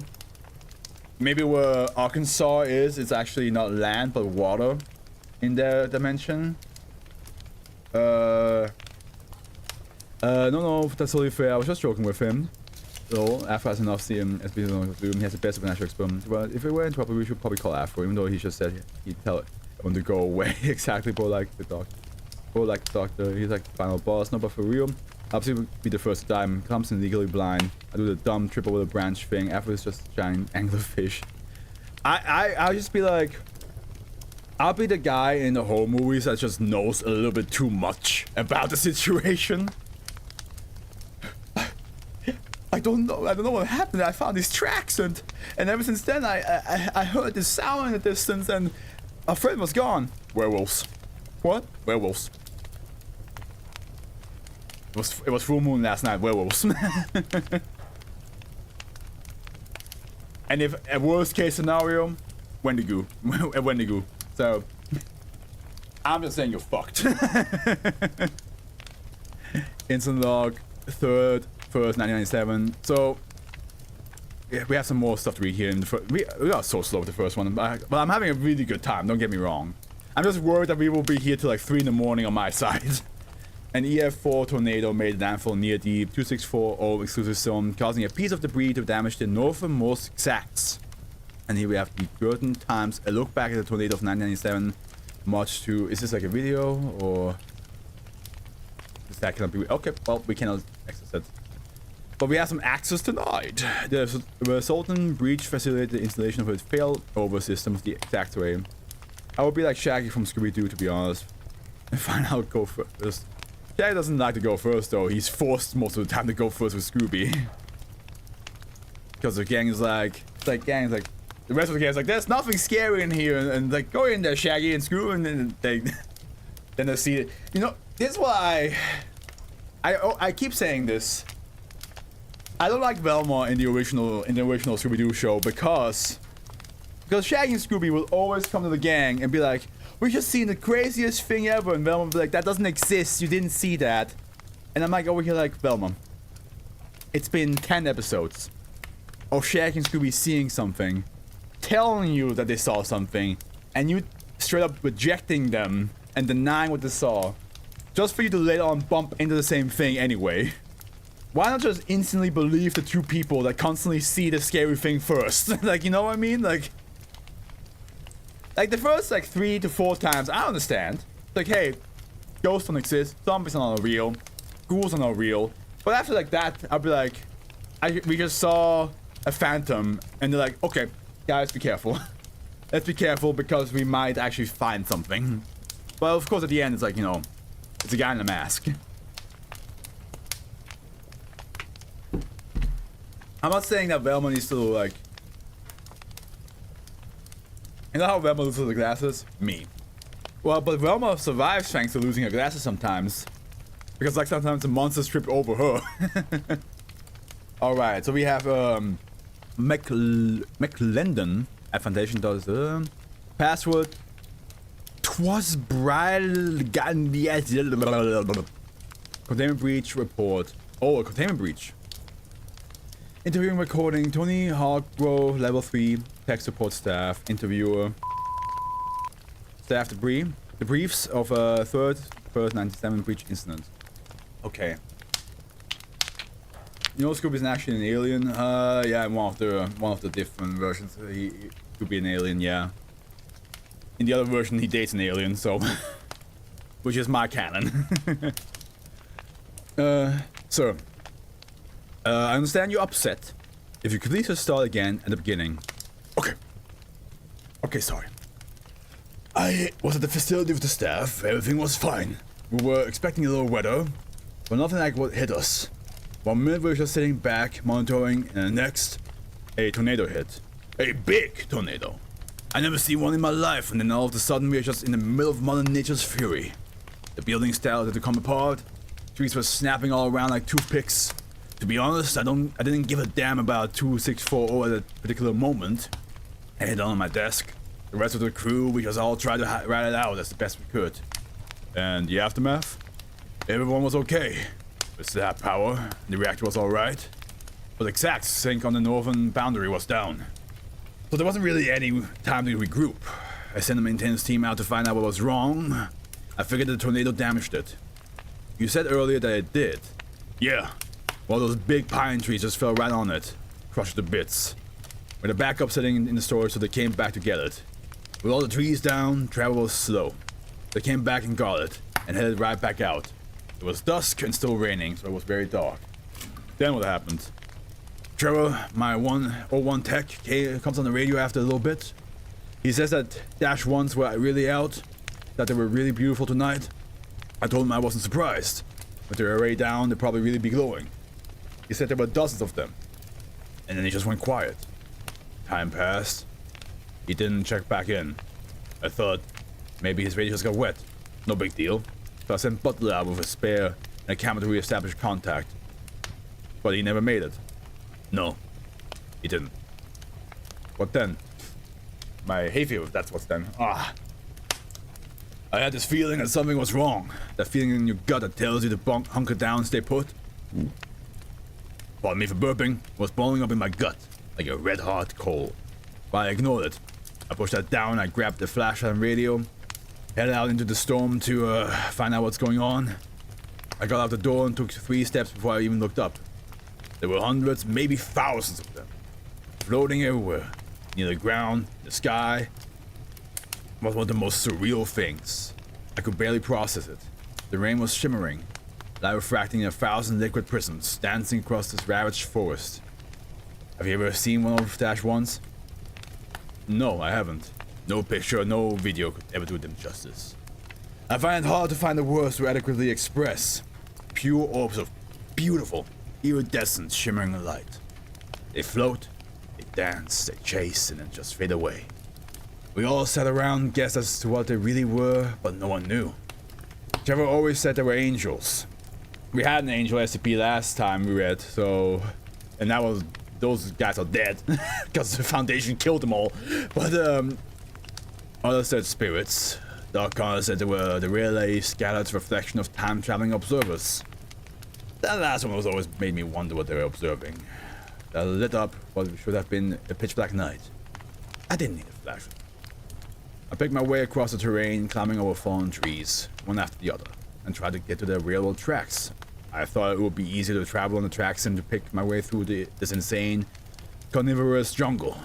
Maybe where Arkansas is, it's actually not land but water in their dimension. No, that's totally fair. I was just joking with him. So, Afro has enough CM SCP room. He has the best supernatural experiment. Well, if we were in trouble, we should probably call Afro, even though he just said he'd tell everyone to go away. Exactly, bro, like the doctor. Bro, like the doctor. He's like the final boss. No, but for real, obviously be the first to die. Comes in legally blind. I do the dumb trip over the branch thing. Afro is just a giant anglerfish. I'll just be like, I'll be the guy in the horror movies that just knows a little bit too much about the situation. I don't know what happened. I found these tracks and ever since then I heard this sound in the distance and our friend was gone. Werewolves. What? Werewolves. It was full moon last night. Werewolves. And if a worst case scenario, Wendigo. Wendigo. So I'm just saying you're fucked. Instant log, 3rd, 1st, 1997. So yeah, we have some more stuff to read here. We are so slow with the first one, but I'm having a really good time. Don't get me wrong. I'm just worried that we will be here till like 3 in the morning on my side. An EF4 tornado made landfall near the 2640 exclusive zone, causing a piece of debris to damage the northernmost exacts. And here we have the Gurdon times a look back at the tornado of 1997. March to. Is this like a video or? That cannot be. Okay, well, we cannot access it. But we have some access denied. The resultant breach facilitated the installation of a failover system of the exact array. I would be like Shaggy from Scooby-Doo, to be honest. And find out go first. Shaggy doesn't like to go first, though. He's forced most of the time to go first with Scooby. Because the gang is like, the rest of the gang is like, there's nothing scary in here, and like, go in there, Shaggy and Scooby, and then they see it. You know, this is why I keep saying this. I don't like Velma in the original Scooby-Doo show because Shaggy and Scooby will always come to the gang and be like, we just seen the craziest thing ever, and Velma will be like, that doesn't exist, you didn't see that. And I'm like over here like, Velma, it's been 10 episodes of Shaggy and Scooby seeing something, telling you that they saw something, and you straight up rejecting them and denying what they saw, just for you to later on bump into the same thing anyway. Why not just instantly believe the two people that constantly see the scary thing first? Like, you know what I mean? Like the first like 3 to 4 times, I understand. Like, hey, ghosts don't exist, zombies are not real, ghouls are not real. But after like that, I'll be like, we just saw a phantom, and they're like, okay, guys, be careful. Let's be careful because we might actually find something. But of course, at the end, it's like, you know, it's a guy in a mask. I'm not saying that Velma needs to, like... You know how Velma loses her glasses? Me. Well, but Velma survives thanks to losing her glasses sometimes. Because, like, sometimes the monsters trip over her. Alright, so we have, McLendon at Foundation does, password... Twas Containment breach report. Oh, a containment breach. Interviewing recording Tony Hargrove, level 3, tech support staff, interviewer. Staff debriefs of a first 97 breach incident. Okay. You know, Scooby is actually an alien. Yeah, in one of the different versions, he could be an alien. Yeah. In the other version, he dates an alien, so which is my canon. Sir. I understand you're upset. If you could please just start again at the beginning. Okay. Okay, sorry. I was at the facility with the staff. Everything was fine. We were expecting a little weather, but nothing like what hit us. 1 minute we were just sitting back, monitoring, and the next, a tornado hit. A big tornado. I never seen one in my life, and then all of a sudden we are just in the middle of Mother Nature's fury. The building started to come apart. Trees were snapping all around like toothpicks. To be honest, I didn't give a damn about 2640 at that particular moment. I hid on my desk. The rest of the crew, we just all tried to ride it out as the best we could. And the aftermath? Everyone was okay. We still had power, the reactor was alright. But the exact sink on the northern boundary was down. So there wasn't really any time to regroup. I sent the maintenance team out to find out what was wrong. I figured the tornado damaged it. You said earlier that it did. Yeah. Well, those big pine trees just fell right on it. Crushed to bits. With a backup sitting in the storage, so they came back to get it. With all the trees down, travel was slow. They came back and got it, and headed right back out. It was dusk and still raining, so it was very dark. Then what happened? Trevor, my 101 tech, comes on the radio after a little bit. He says that Dash 1s were really out, that they were really beautiful tonight. I told him I wasn't surprised. But they're already down, they'd probably really be glowing. He said there were dozens of them. And then he just went quiet. Time passed. He didn't check back in. I thought maybe his radio just got wet. No big deal. So I sent Butler out with a spare and a camera to re-establish contact. But he never made it. No, he didn't. What then? My hay fever, that's what's then. I had this feeling that something was wrong. That feeling in your gut that tells you to hunker down, stay put. Pardon me for burping. It was boiling up in my gut, like a red-hot coal. But I ignored it. I pushed that down, I grabbed the flashlight and radio, headed out into the storm to find out what's going on. I got out the door and took 3 steps before I even looked up. There were hundreds, maybe thousands of them, floating everywhere, near the ground, the sky. It was one of the most surreal things. I could barely process it. The rain was shimmering, light refracting in 1,000 liquid prisms, dancing across this ravaged forest. Have you ever seen one of Dash 1s? No, I haven't. No picture, no video could ever do them justice. I find it hard to find the words to adequately express. Pure orbs of beautiful, iridescent, shimmering light. They float, they dance, they chase, and then just fade away. We all sat around and guessed as to what they really were, but no one knew. Trevor always said they were angels. We had an angel SCP last time we read, so... And that was... Those guys are dead, because the Foundation killed them all. But, others said spirits. Dark Connor said they were the really scattered reflection of time-traveling observers. That last one was always made me wonder what they were observing. That lit up what should have been a pitch-black night. I didn't need a flashlight. I picked my way across the terrain, climbing over fallen trees, one after the other, and tried to get to the railroad tracks. I thought it would be easier to travel on the tracks than to pick my way through this insane, carnivorous jungle.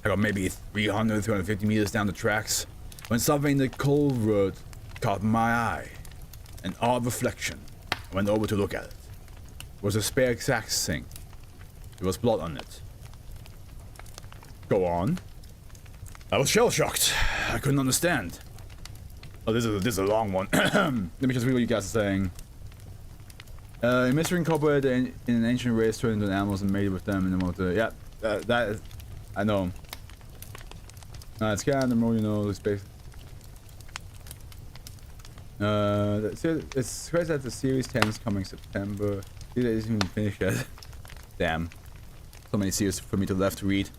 I got maybe 300, 350 meters down the tracks, when something in the culvert caught my eye. An odd reflection. I went over to look at it. It was a spare exact sink. There was blood on it. Go on. I was shell-shocked. I couldn't understand. Oh, this is a long one. Let me just read what you guys are saying. A mystery incorporated in an ancient race turned into animals and mated with them in the motor. Yeah, that is, I know. It's kind of the more you know, the space. It's crazy that the series 10 is coming September. It isn't even finished yet. Damn. So many series for me to left to read.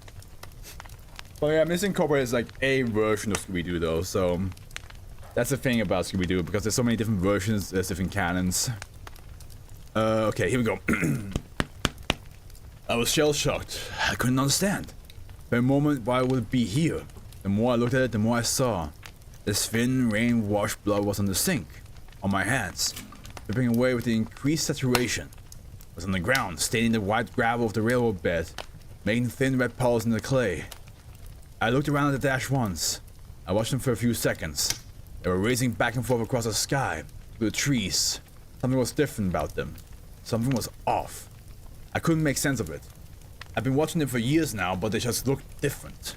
But yeah, Missing Incorporated is like a version of Scooby-Doo though, so that's the thing about Scooby-Doo, because there's so many different versions, there's different canons. Okay, here we go. I was shell-shocked. I couldn't understand. For a moment, why would it be here? The more I looked at it, the more I saw. This thin, rain-washed blood was on the sink, on my hands, dripping away with the increased saturation. It was on the ground, staining the white gravel of the railroad bed, making thin red puddles in the clay. I looked around at the Dash 1s. I watched them for a few seconds. They were racing back and forth across the sky, through the trees. Something was different about them. Something was off. I couldn't make sense of it. I've been watching them for years now, but they just look different.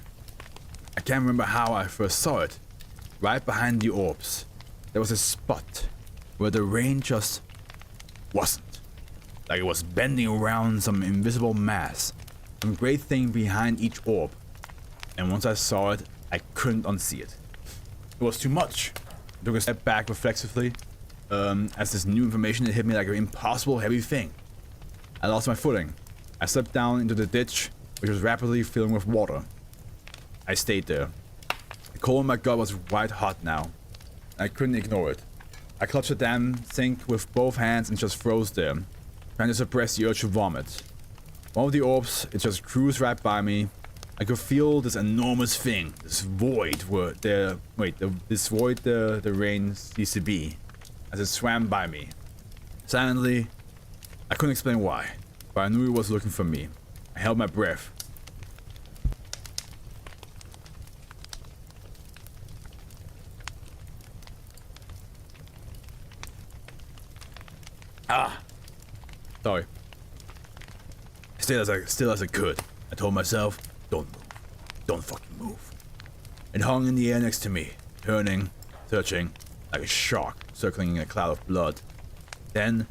I can't remember how I first saw it. Right behind the orbs, there was a spot where the rain just wasn't. Like it was bending around some invisible mass, some great thing behind each orb. And once I saw it, I couldn't unsee it. It was too much. I took a step back reflexively, as this new information hit me like an impossible heavy thing. I lost my footing. I slipped down into the ditch, which was rapidly filling with water. I stayed there. The coal in my gut was white hot now. I couldn't ignore it. I clutched the damn sink with both hands and just froze there, trying to suppress the urge to vomit. One of the orbs, it just cruised right by me. I could feel this enormous thing, this void where the rain used to be, as it swam by me. Silently, I couldn't explain why, but I knew it was looking for me. I held my breath. Sorry. Still as I could, I told myself, don't move. Don't fucking move. It hung in the air next to me, turning, searching, like a shark circling in a cloud of blood. Then,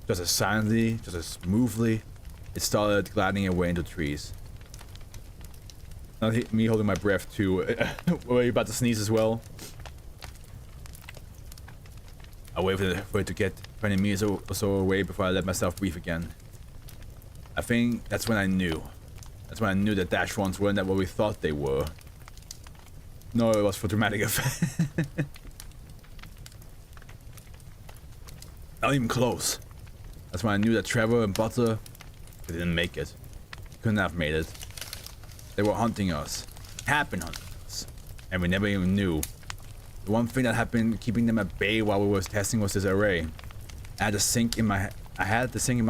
just as silently, just as smoothly, it started gliding away into trees. Not me holding my breath too. Were you about to sneeze as well? I waited for it to get 20 meters or so away before I let myself breathe again. I think that's when I knew. That's when I knew that dash ones weren't what we thought they were. No, it was for dramatic effect. Not even close. That's when I knew that Trevor and Butler, they didn't make it. Couldn't have made it. They were hunting us. Had been hunting us. And we never even knew. The one thing that had been keeping them at bay while we were testing was this array. I had the sink in my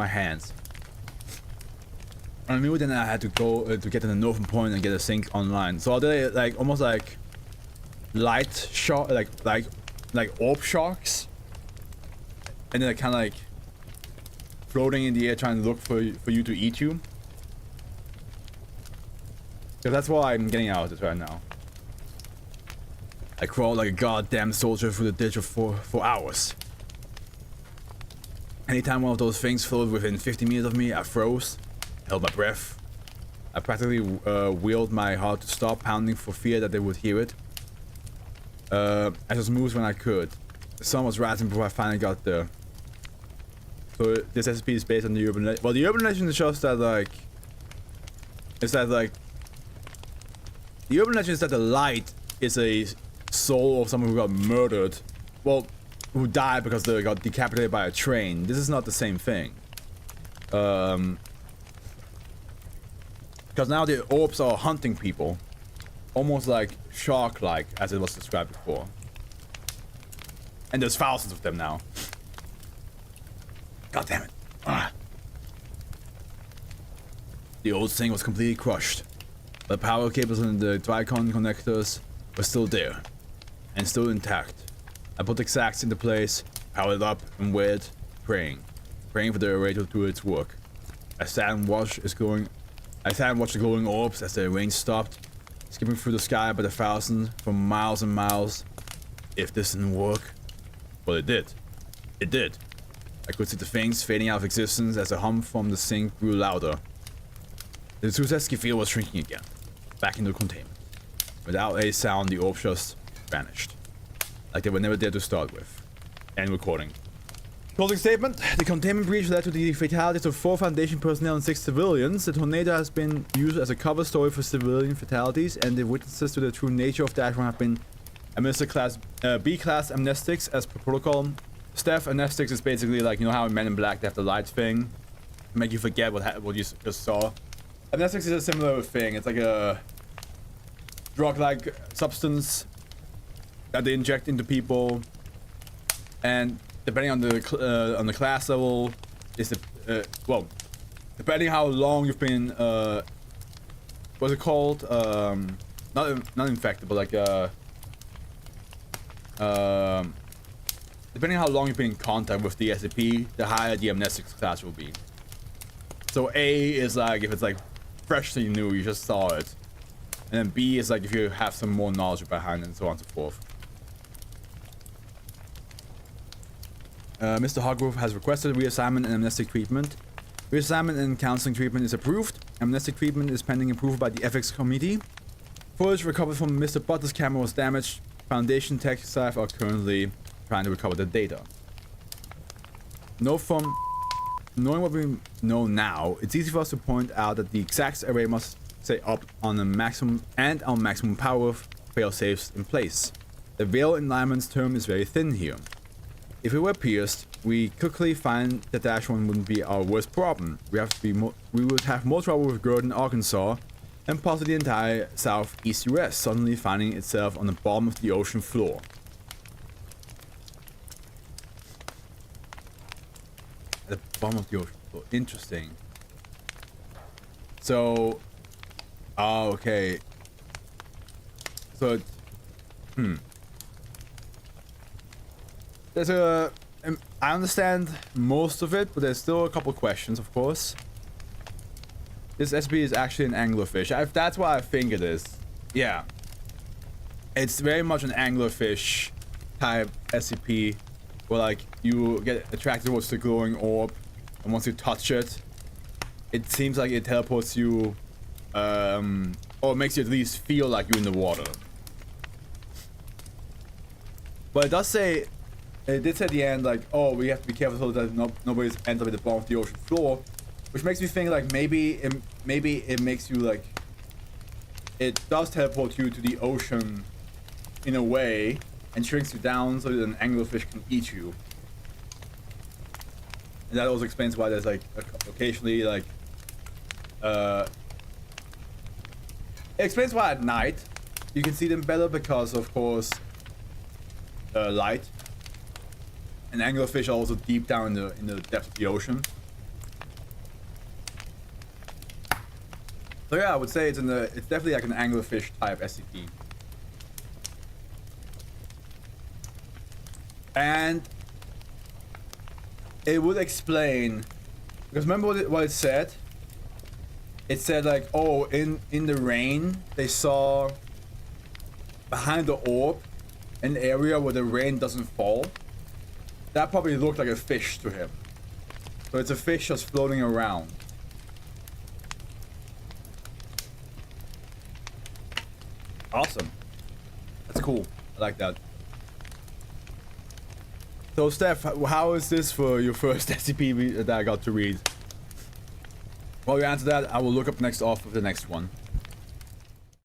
hands. I knew then I had to go to get to the northern point and get a sink online. So are they like almost like light shark, like orb sharks, and then kind of like floating in the air trying to look for you to eat you? Because that's what I'm getting out of this right now. I crawled like a goddamn soldier through the ditch for hours. Anytime one of those things floated within 50 meters of me, I froze, held my breath. I practically willed my heart to stop pounding for fear that they would hear it. I just moved when I could. The sun was rising before I finally got there. So this SCP is based on the urban legend. Well, the urban legend shows that like... The urban legend is that the light is a soul of someone who got murdered. Well, who died because they got decapitated by a train. This is not the same thing. Because now the orbs are hunting people. Almost like shark-like, as it was described before. And there's thousands of them now. God damn it. Ah. The old thing was completely crushed. The power cables and the Tricon connectors were still there. And still intact. I put the exacts into place, powered up and waited, praying for the array to do its work. I sat and watched the glowing orbs as the rain stopped, skipping through the sky by the thousands for miles and miles. If this didn't work, well, it did. It did. I could see the things fading out of existence as the hum from the sink grew louder. The Tuzeski field was shrinking again, back into containment. Without a sound, the orbs just vanished. Like they were never there to start with. End recording. Closing statement. The containment breach led to the fatalities of 4 Foundation personnel and 6 civilians. The tornado has been used as a cover story for civilian fatalities, and the witnesses to the true nature of Dash 1 have been administered B-class amnestics as per protocol. Staff amnestics is basically like, you know how in Men in Black they have the light thing to make you forget what you just saw. Amnestics is a similar thing. It's like a drug-like substance that they inject into people, and depending on the class level, is the well, depending how long you've been what's it called? Not infected, but like depending on how long you've been in contact with the SCP, the higher the amnestics class will be. So A is like if it's like freshly new, you just saw it. And then B is like if you have some more knowledge behind it, and so on and so forth. Mr. Hargrove has requested reassignment and amnestic treatment. Reassignment and counseling treatment is approved. Amnestic treatment is pending approval by the ethics committee. Footage recovered from Mr. Butler's camera was damaged. Foundation tech staff are currently trying to recover the data. Knowing what we know now, it's easy for us to point out that the exact array must stay up on the maximum and our maximum power of fail-safes in place. The veil alignments term is very thin here. If it were pierced, we quickly find that the Dash 1 wouldn't be our worst problem. We would have more trouble with Gurdon, Arkansas, and possibly the entire southeast US suddenly finding itself on the bottom of the ocean floor. At the bottom of the ocean floor. Interesting. So, okay. So, there's I understand most of it, but there's still a couple questions, of course. This SCP is actually an anglerfish. That's what I think it is. Yeah. It's very much an anglerfish type SCP, where like you get attracted towards the glowing orb, and once you touch it, it seems like it teleports you, or it makes you at least feel like you're in the water. But it does say, it did say at the end, like, oh, we have to be careful so that nobody's ends up at the bottom of the ocean floor, which makes me think like maybe it makes you like, it does teleport you to the ocean in a way and shrinks you down so that an anglerfish can eat you. And that also explains why there's like occasionally like it explains why at night you can see them better, because of course light. And anglerfish are also deep down in the depths of the ocean. So yeah, I would say it's definitely like an anglerfish type SCP. And it would explain, because remember what it said? It said like, oh, in the rain they saw behind the orb an area where the rain doesn't fall. That probably looked like a fish to him. So it's a fish just floating around. Awesome. That's cool. I like that. So Steph, how is this for your first SCP that I got to read? While you answer that, I will look up next off of the next one.